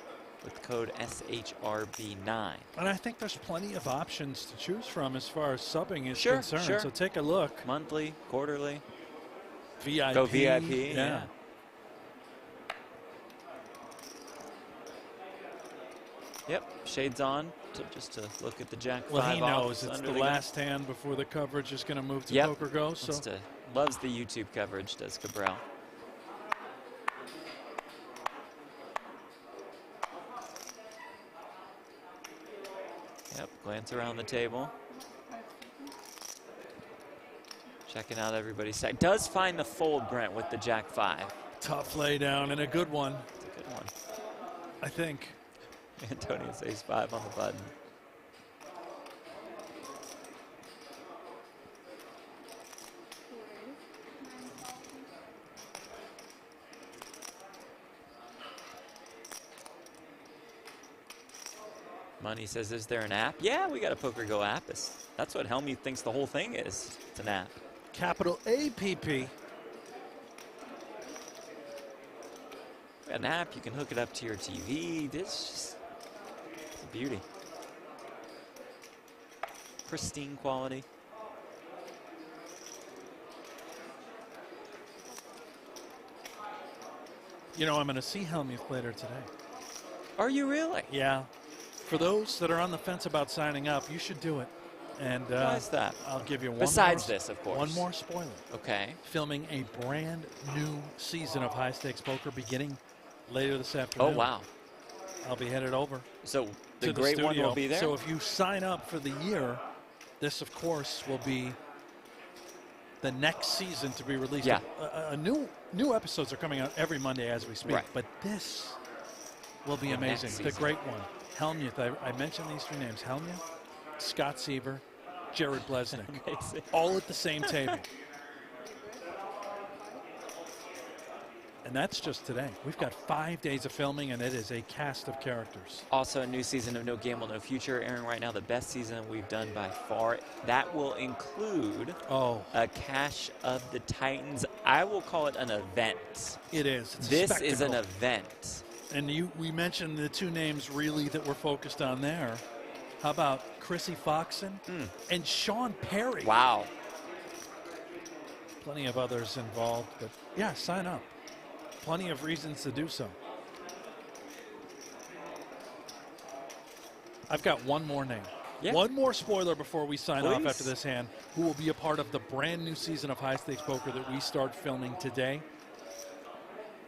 with code SHRB9. And I think there's plenty of options to choose from as far as subbing is Sure, concerned. sure. So take a look. Monthly, quarterly. VIP. Go VIP. Yeah. Yep. Shades on just to look at the Jack 5 Well, he off knows it's under the gun. last hand before the coverage is going to move to Yep. Poker Go. So Loves the YouTube coverage, does Cabral. Yep, glance around the table. Checking out everybody's side. Does find the fold, Brent, with the Jack 5. tough laydown and a good one, It's a good one. I think. Antonius ace 5 on the button. Money says, is there an app? Yeah, we got a Poker Go app. That's what Helmy thinks the whole thing is. It's an app. Capital APP. An app, you can hook it up to your TV. It's a beauty. Pristine quality. You know, I'm going to see Helmuth later today. Are you really? Yeah. For those that are on the fence about signing up, you should do it. And Why is that? I'll give you one Besides more, this, of course. one more spoiler. Okay. Filming a brand new season of High Stakes Poker beginning later this afternoon. Oh, wow. I'll be headed over So the to great the one studio. will be there? So if you sign up for the year, this, of course, will be the next season to be released. Yeah. New episodes are coming out every Monday as we speak. Right. But this will be The next amazing. The season. great one. Helmuth. I mentioned these three names. Helmuth, Scott Seaver, Jared Blesnick. Amazing. All at the same table. And that's just today. We've got 5 days of filming, and it is a cast of characters. Also, a new season of No Gamble, No Future airing right now. The best season we've done by far. That will include a Cash of the Titans. I will call it an event. It is. It's a This is an spectacle. event. And we mentioned the two names really that we're focused on there. How about Chrissy Foxon and Sean Perry? Wow. Plenty of others involved, but yeah, sign up. Plenty of reasons to do so. I've got one more name. Yeah. One more spoiler before we sign off Please. after this hand, who will be a part of the brand new season of High Stakes Poker that we start filming today.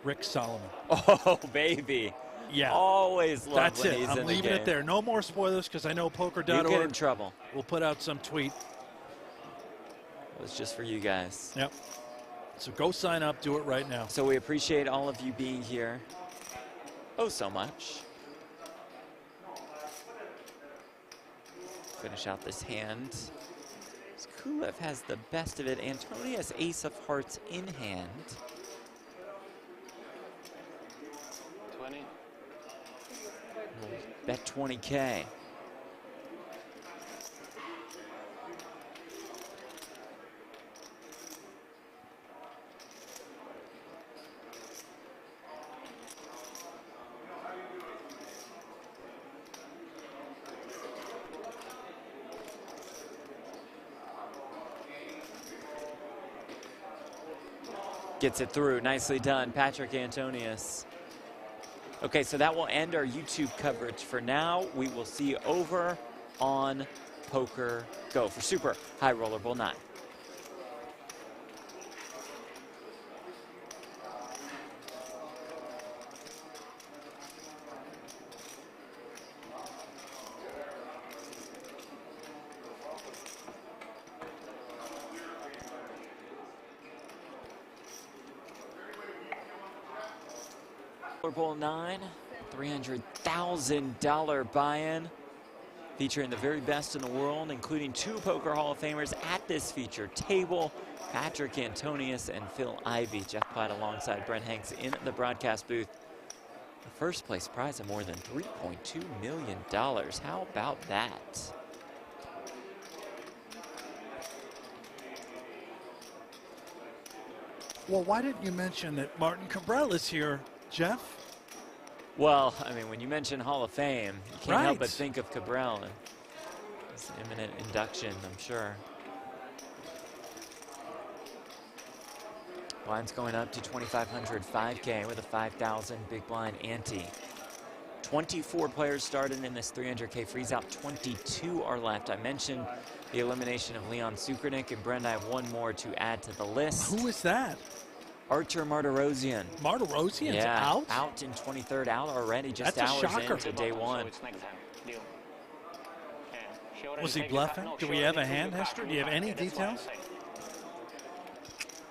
Rick Solomon. Oh, baby. Yeah. Always love That's when it. he's I'm in the leaving game. it there. No more spoilers because I know You get in poker.org trouble. will put out some tweet. It was just for you guys. Yep. So go sign up. Do it right now. So we appreciate all of you being here. Oh, so much. Finish out this hand. Kulev has the best of it. Antonius ace of hearts in hand. 20. Bet 20K. Gets it through. Nicely done, Patrick Antonius. Okay, so that will end our YouTube coverage for now. We will see you over on Poker Go for Super High Roller Bowl 9. Super Bowl 9, $300,000 buy-in, featuring the very best in the world, including 2 Poker Hall of Famers at this featured table, Patrick Antonius and Phil Ivey. Jeff Platt alongside Brent Hanks in the broadcast booth. The first place prize of more than $3.2 million. How about that? Well, why didn't you mention that Martin Cabral is here, Jeff? Well, I mean, when you mention Hall of Fame, you can't help Right. but think of Cabral and his imminent induction, I'm sure. Blinds going up to 2,500, 5K with a 5,000 big blind ante. 24 players started in this 300K freeze out. 22 are left. I mentioned the elimination of Leon Sukernik, and Brent, I have one more to add to the list. Who is that? Archer Martirosyan. Martirosyan's Yeah, out? out in 23rd, out already, just That's a hours shocker. into day one. So it's next hand. Deal. Yeah. She already Was he take bluffing? your card. Do No, we she have a already took hand your card. history? Do you have any Yeah, that's what I'm details? saying.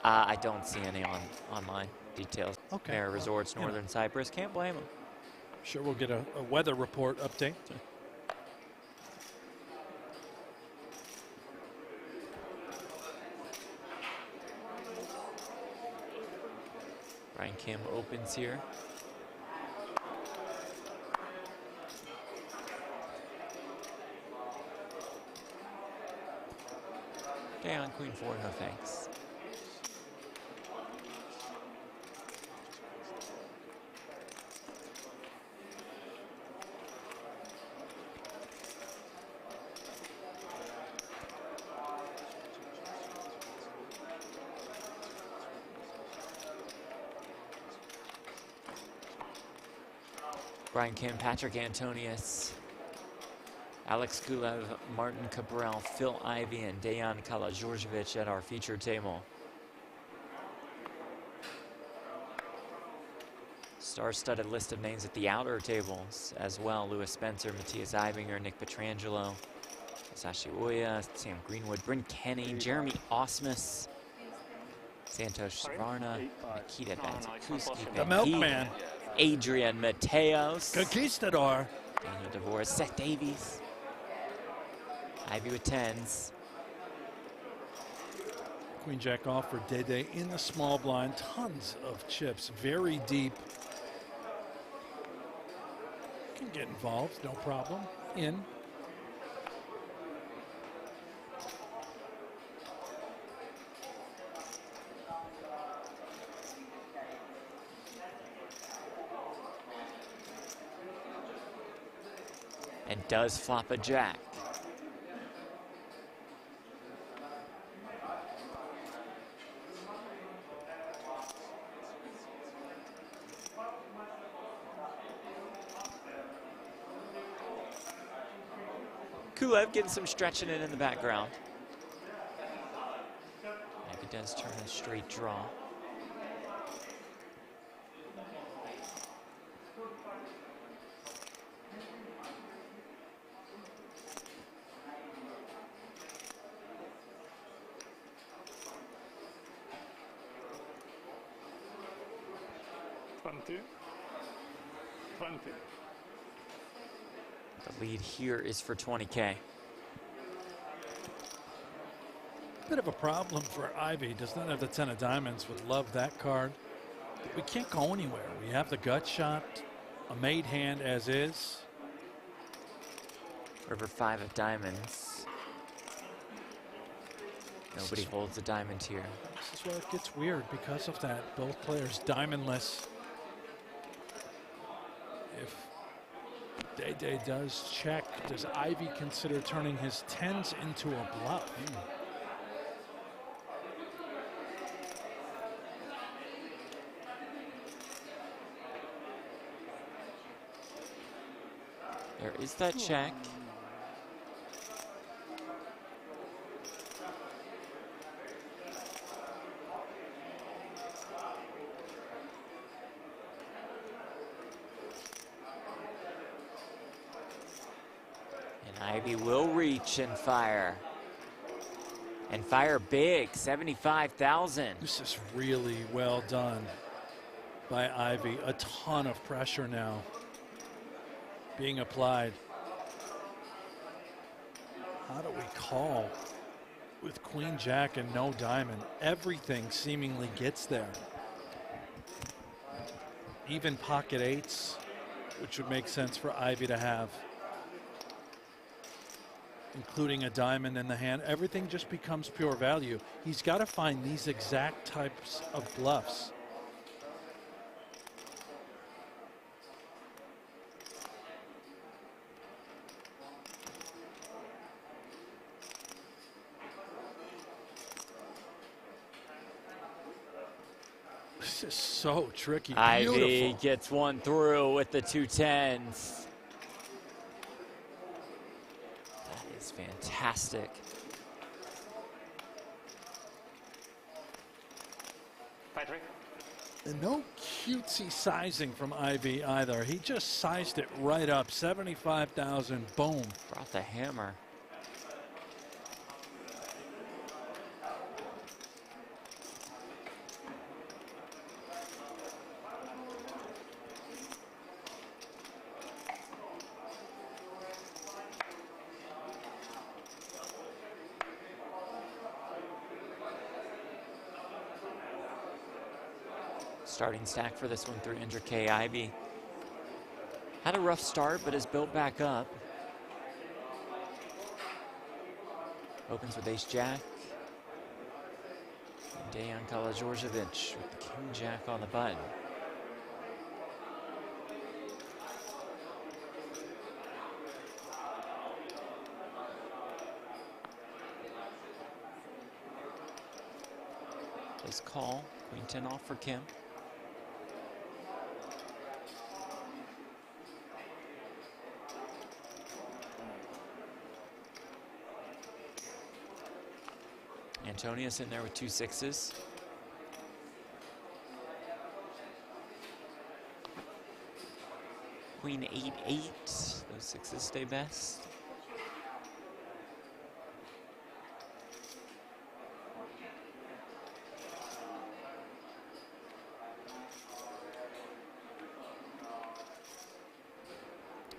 I don't see any online details. Okay. Mara Resorts, you know. Northern Cyprus. Can't blame them. Sure, we'll get a weather report update. Brian Kim opens here. Okay, on Queen 4, no thanks. Brian Kim, Patrick Antonius, Alex Gulev, Martin Cabral, Phil Ivey, and Dejan Kala-Djordjevic at our featured table. Star-studded list of names at the outer tables as well. Lewis Spencer, Matthias Eibinger, Nick Petrangelo, Sashi Uya, Sam Greenwood, Bryn Kenny, Jeremy Osmus, Santosh Savarna, Nikita Batzakuski, The milkman. Adrian Mateos, Conquistador. Daniel DeVore, Seth Davies, Ivy with 10s. Queen Jack off for Day in the small blind. Tons of chips, very deep. Can get involved, no problem. In. And does flop a jack. Kulev getting some stretching in the background. Maybe does turn a straight draw. 20. 20. The lead here is for 20K. Bit of a problem for Ivy. Does not have the 10 of diamonds. Would love that card. But we can't go anywhere. We have the gut shot, a made hand as is. River 5 of diamonds. Nobody holds a diamond here. This is where it gets weird because of that. Both players diamondless. If Day does check, does Ivy consider turning his 10s into a bluff? There is that check. And Ivy will reach and fire. And fire big, 75,000. This is really well done by Ivy. A ton of pressure now being applied. How do we call with Queen Jack and no diamond? Everything seemingly gets there. Even pocket eights, which would make sense for Ivy to have, including a diamond in the hand. Everything just becomes pure value. He's got to find these exact types of bluffs. This is so tricky. Ivy Beautiful. gets one through with the 2 10s. That is fantastic. And no cutesy sizing from Ivy either. He just sized it right up. 75,000. Boom. Brought the hammer. Starting stack for this one, 300K. Ivy had a rough start, but has built back up. Opens with ace-jack. And Dejan Karađorđević with the king-jack on the button. Plays call, queen 10 off for Kim. Antonius in there with 2 6s. Queen 8-8. Those 6s stay best.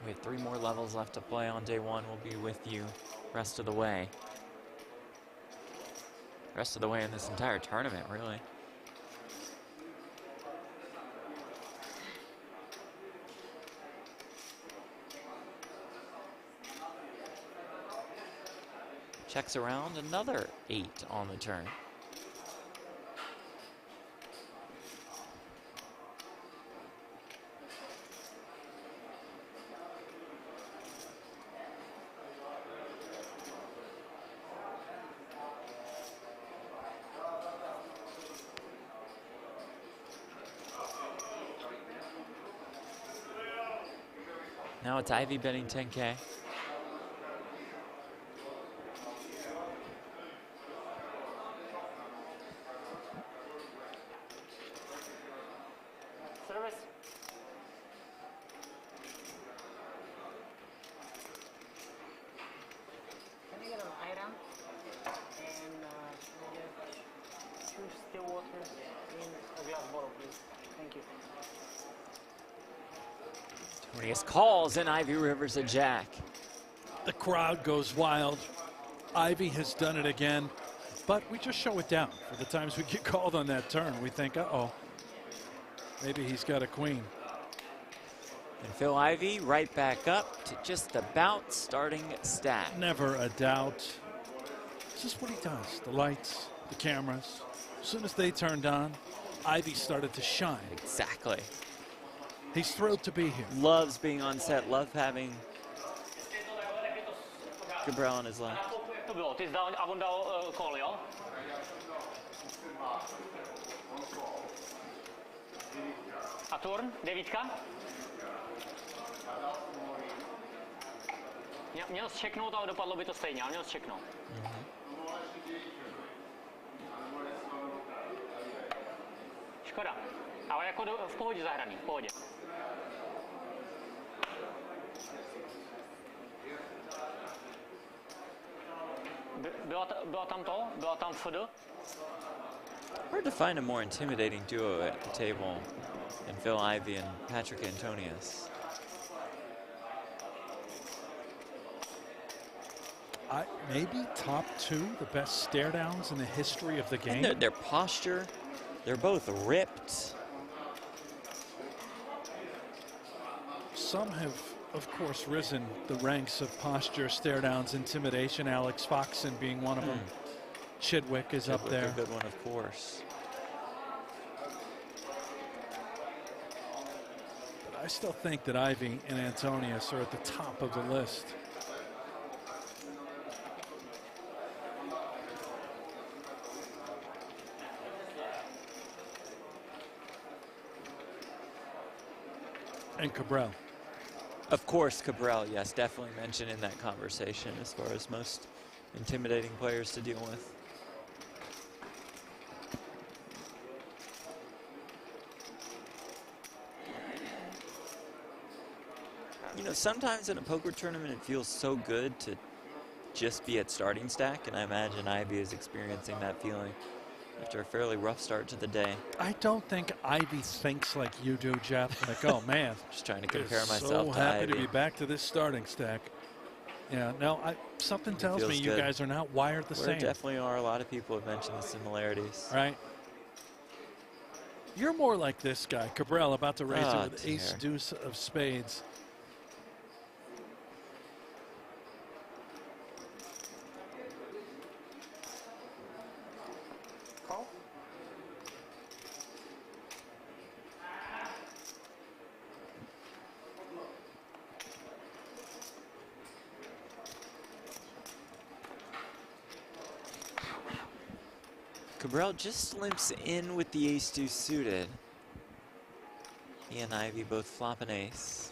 We have 3 more levels left to play on day 1. We'll be with you rest of the way. Rest of the way in this entire tournament, really. Checks around, another 8 on the turn. Now it's Ivy betting 10K. Service. Can I get an item? And can I get 2 still waters in a glass bottle, please? Thank you. Antonius calls, and Ivy Rivers a jack. The crowd goes wild. Ivy has done it again, but we just show it down. For the times we get called on that turn, we think, uh-oh, maybe he's got a queen. And Phil Ivey right back up to just about starting stack. Never a doubt. It's just what he does. The lights, the cameras. As soon as they turned on, Ivy started to shine. Exactly. He's thrilled to be here. Loves being on set, loves having Cabral on his left. To bylo, ty jsi dal, a on dal call, jo? A turn, devítka? Měl jsi čeknout, ale dopadlo by to stejně, ale měl jsi čeknout. Škoda, ale jako v pohodě zahraný, v pohodě. Byla tam FD? Hard to find a more intimidating duo at the table than Phil Ivey and Patrick Antonius. Maybe top two, the best stare downs in the history of the game. And their posture, they're both ripped. Some have, of course, risen the ranks of posture, stare downs, intimidation. Alex Foxen being one of them. Chidwick is up there. A good one, of course. But I still think that Ivy and Antonius are at the top of the list. And Cabral. Of course, Cabral, yes, definitely mentioned in that conversation as far as most intimidating players to deal with. You know, sometimes in a poker tournament it feels so good to just be at starting stack, and I imagine Ivy is experiencing that feeling after a fairly rough start to the day. I don't think Ivy thinks like you do, Jeff. Like, oh man, just trying to compare myself so to happy Ivy. to be back to this starting stack. Yeah, no, something tells me you good. guys are not wired the There same. definitely are. A lot of people have mentioned the similarities. Right. You're more like this guy, Cabral, about to raise it with ace deuce of spades. Cabral just limps in with the ace-2 suited. He and Ivy both flop an ace.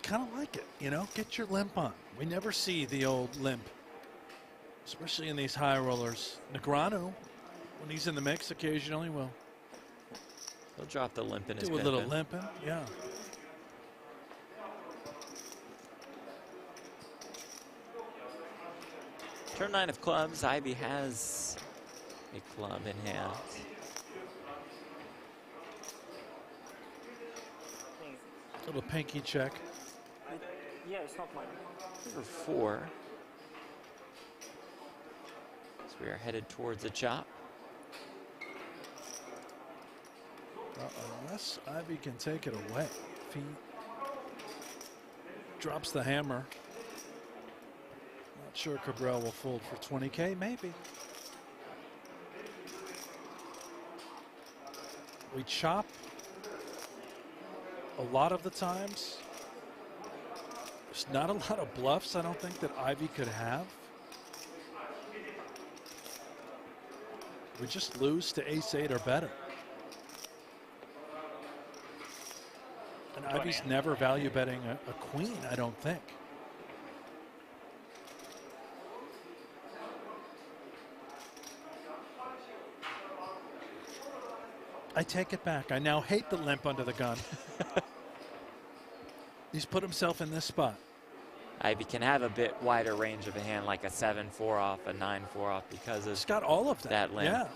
Kind of like it, you know, get your limp on. We never see the old limp, especially in these high rollers. Negreanu, when he's in the mix, occasionally will. He'll drop the limp in his do a little limping, yeah. Turn 9 of clubs. Ivy has a club in hand. Little pinky check. Yeah, it's not mine. Number 4. So we are headed towards a chop. Unless Ivy can take it away. If he drops the hammer. Not sure Cabral will fold for 20K, maybe. We chop a lot of the times. There's not a lot of bluffs I don't think that Ivy could have. We just lose to ace-8 or better. And Ivy's never value betting a queen, I don't think. I take it back. I now hate the limp under the gun. He's put himself in this spot. Ivy can have a bit wider range of a hand, like a 7-4 off, a 9-4 off, because of He's got all of that limp. Yeah.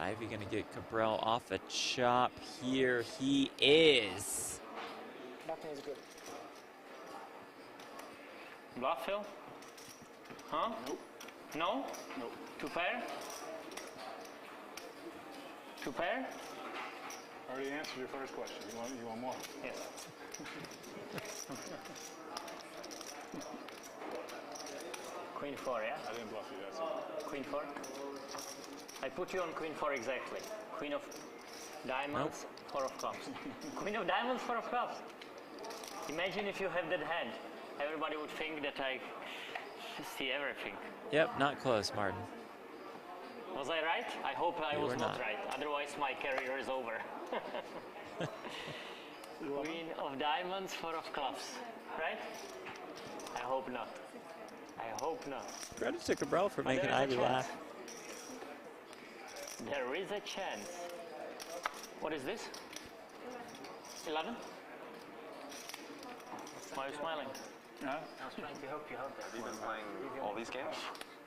Ivy gonna get Cabral off a chop here? He is. Nothing is good. Bluff, Phil? Huh? Nope. No? Nope. Two pair? Two pair? I already answered your first question. You want more? Yes. Queen 4, yeah? I didn't bluff you, that's it. Queen 4? I put you on Queen 4 exactly. Queen of diamonds, 4 of clubs. Queen of diamonds, 4 of clubs. Imagine if you have that hand. Everybody would think that I see everything. Yep, not close, Martin. Was I right? I hope I You was were not not. right. Otherwise, my career is over. Queen of diamonds, 4 of clubs. Right? I hope not. I hope not. Credit to Cabral for making there is a Ivy chance. laugh. There is a chance. What is this? 11? Why are you smiling? Huh? I was trying to help you out there. Have you been playing all these games?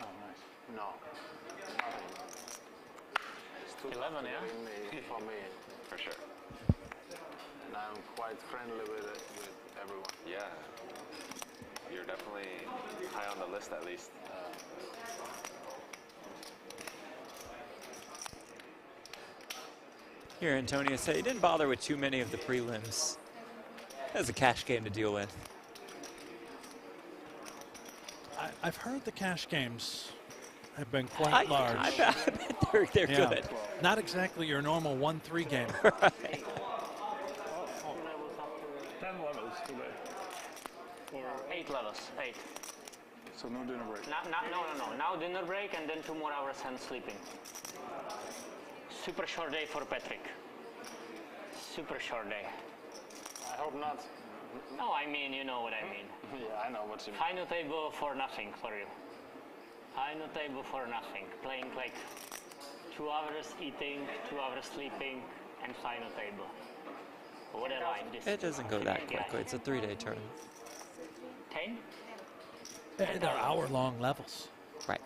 Oh, nice. No. 11, yeah? For me, For sure. and I'm quite friendly with everyone. Yeah. You're definitely high on the list at least. Here, Antonio said he didn't bother with too many of the prelims. That's a cash game to deal with. I've heard the cash games have been quite large. I bet they're Yeah. good. Not exactly your normal 1-3 game. 10 levels today. Or 8 levels. 8. so no dinner break. No. Now dinner break and then 2 more hours and sleeping. Super short day for Patrick. Super short day. I hope not. No, I mean, you know what I mean. Yeah, I know what you mean. Final table for nothing for you. Final table for nothing. Playing like 2 hours eating, 2 hours sleeping, and final table. What a life this It doesn't go that Yeah. quickly. It's a 3-day tournament. 10? They're hour-long levels. Right.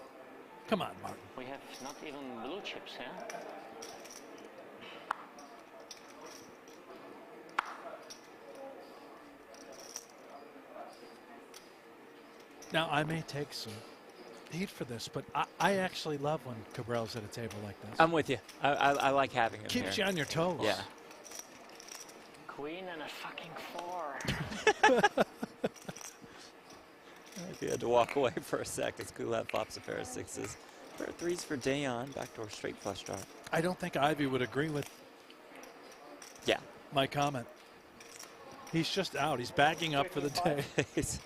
Come on, Martin. We have not even blue chips, yeah? Now, I may take some heat for this, but I actually love when Cabral's at a table like this. I'm with you. I like having him Keeps here. you on your toes. Yeah. Queen and a fucking 4. If you had to walk away for a sec as Kulab flops a pair of 6s. Pair of 3s for Dayon. Backdoor straight flush draw. I don't think Ivy would agree with Yeah. my comment. He's just out. He's bagging up for the day. He's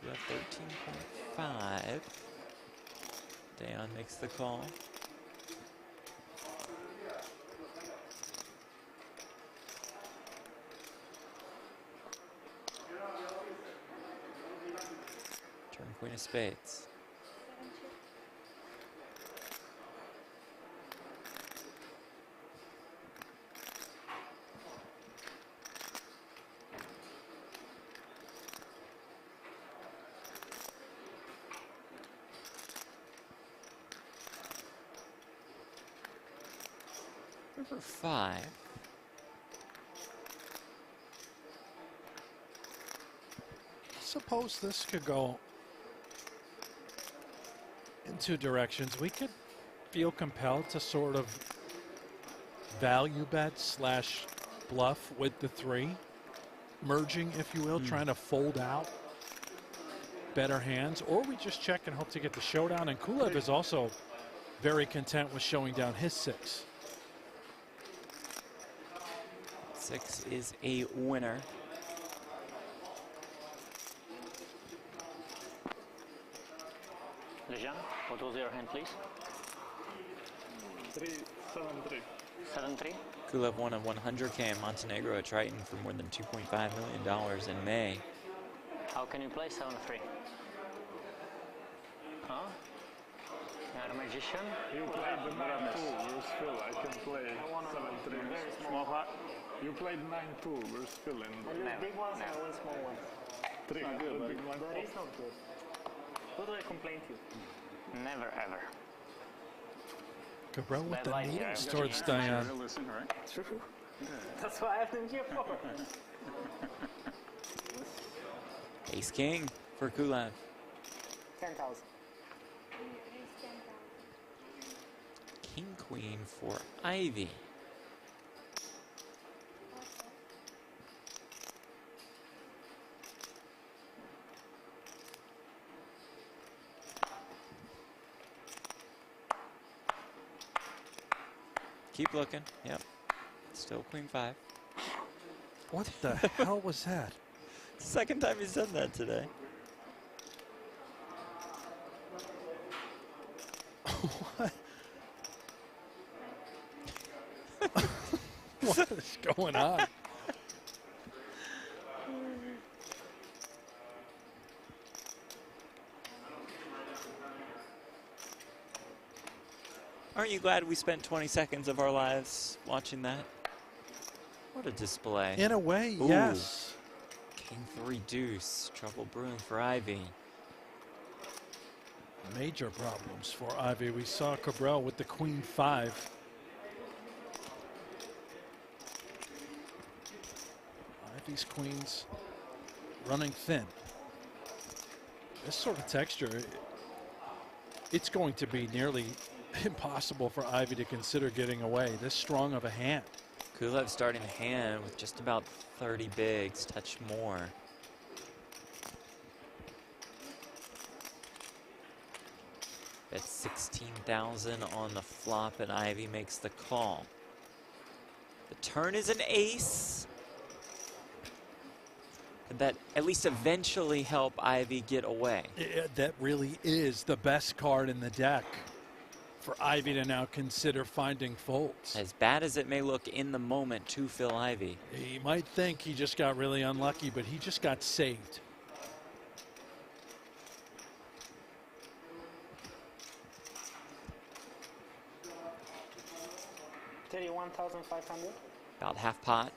We have 13.5. Dayon makes the call. Turn Queen of Spades. River 5. Suppose this could go in 2 directions. We could feel compelled to sort of value bet / bluff with the 3, merging, if you will, trying to fold out better hands, or we just check and hope to get the showdown. And Kulab is also very content with showing down his 6. 6 is a winner. Lejean, what was your hand, please? 3, 7, 3. 7-3. Kulev won a 100K in Montenegro at Triton for more than $2.5 million in May. How can you play 7-3? Huh? You're a magician? You played the 9-2, where's Phil? I can play 7-3. Small pot? You played 9-2, where's Phil? I lose big ones and I win small ones. 3. Good, big one. But it's not good. What do I complain to you? Never ever. Cabral with Bad the light here. needles towards Diane. Listen, right? True. That's why I have them here for. Ace King for Kulev. 10,000. King Queen for Ivy. Keep looking. Yep. Still Queen 5. What the hell was that? Second time he's done that today. What? What is going on? Aren't you glad we spent 20 seconds of our lives watching that? What a display. In a way, Ooh. yes. King 3 deuce. Trouble brewing for Ivy. Major problems for Ivy. We saw Cabral with the Queen 5. Ivy's queens running thin. This sort of texture, it's going to be nearly impossible for Ivy to consider getting away. This strong of a hand. Kulev starting the hand with just about 30 bigs, touch more. That's 16,000 on the flop, and Ivy makes the call. The turn is an ace. Could that at least eventually help Ivy get away? That really is the best card in the deck for Ivy to now consider finding folds. As bad as it may look in the moment to Phil Ivy. He might think he just got really unlucky, but he just got saved. $31,500. About half pot.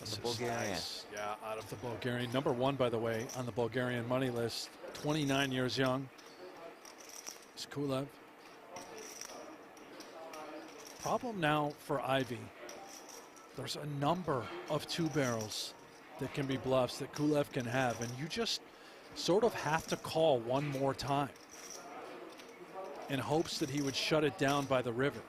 This The Bulgarian. Nice. Yeah, out of the Bulgarian. Number 1, by the way, on the Bulgarian money list. 29 years young. It's Kulev. Problem now for Ivy. There's a number of 2 barrels that can be bluffs that Kulev can have, and you just sort of have to call one more time in hopes that he would shut it down by the river.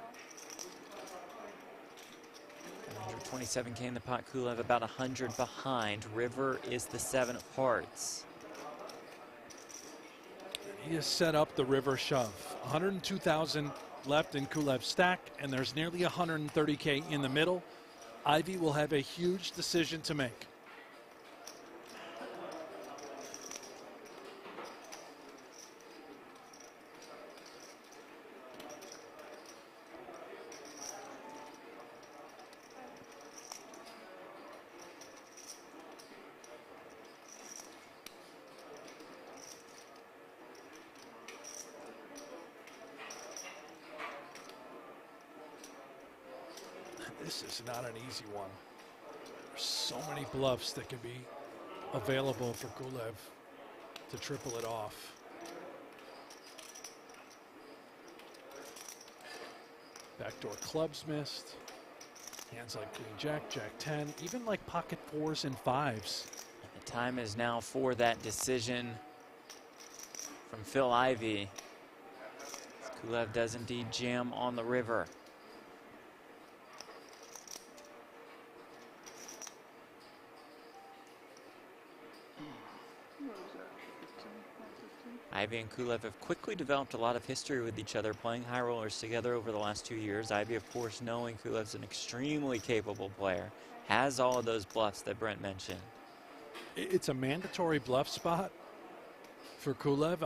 127K in the pot. Kulev about 100 behind. River is the 7 of hearts. He has set up the river shove. 102,000 left in Kulev's stack, and there's nearly 130K in the middle. Ivy will have a huge decision to make. This is not an easy one. There's so many bluffs that can be available for Kulev to triple it off. Backdoor clubs missed. Hands like Queen Jack, Jack 10, even like pocket 4s and 5s. The time is now for that decision from Phil Ivy. Kulev does indeed jam on the river. Ivy and Kulev have quickly developed a lot of history with each other, playing high rollers together over the last 2 years. Ivy, of course, knowing Kulev's an extremely capable player, has all of those bluffs that Brent mentioned. It's a mandatory bluff spot for Kulev.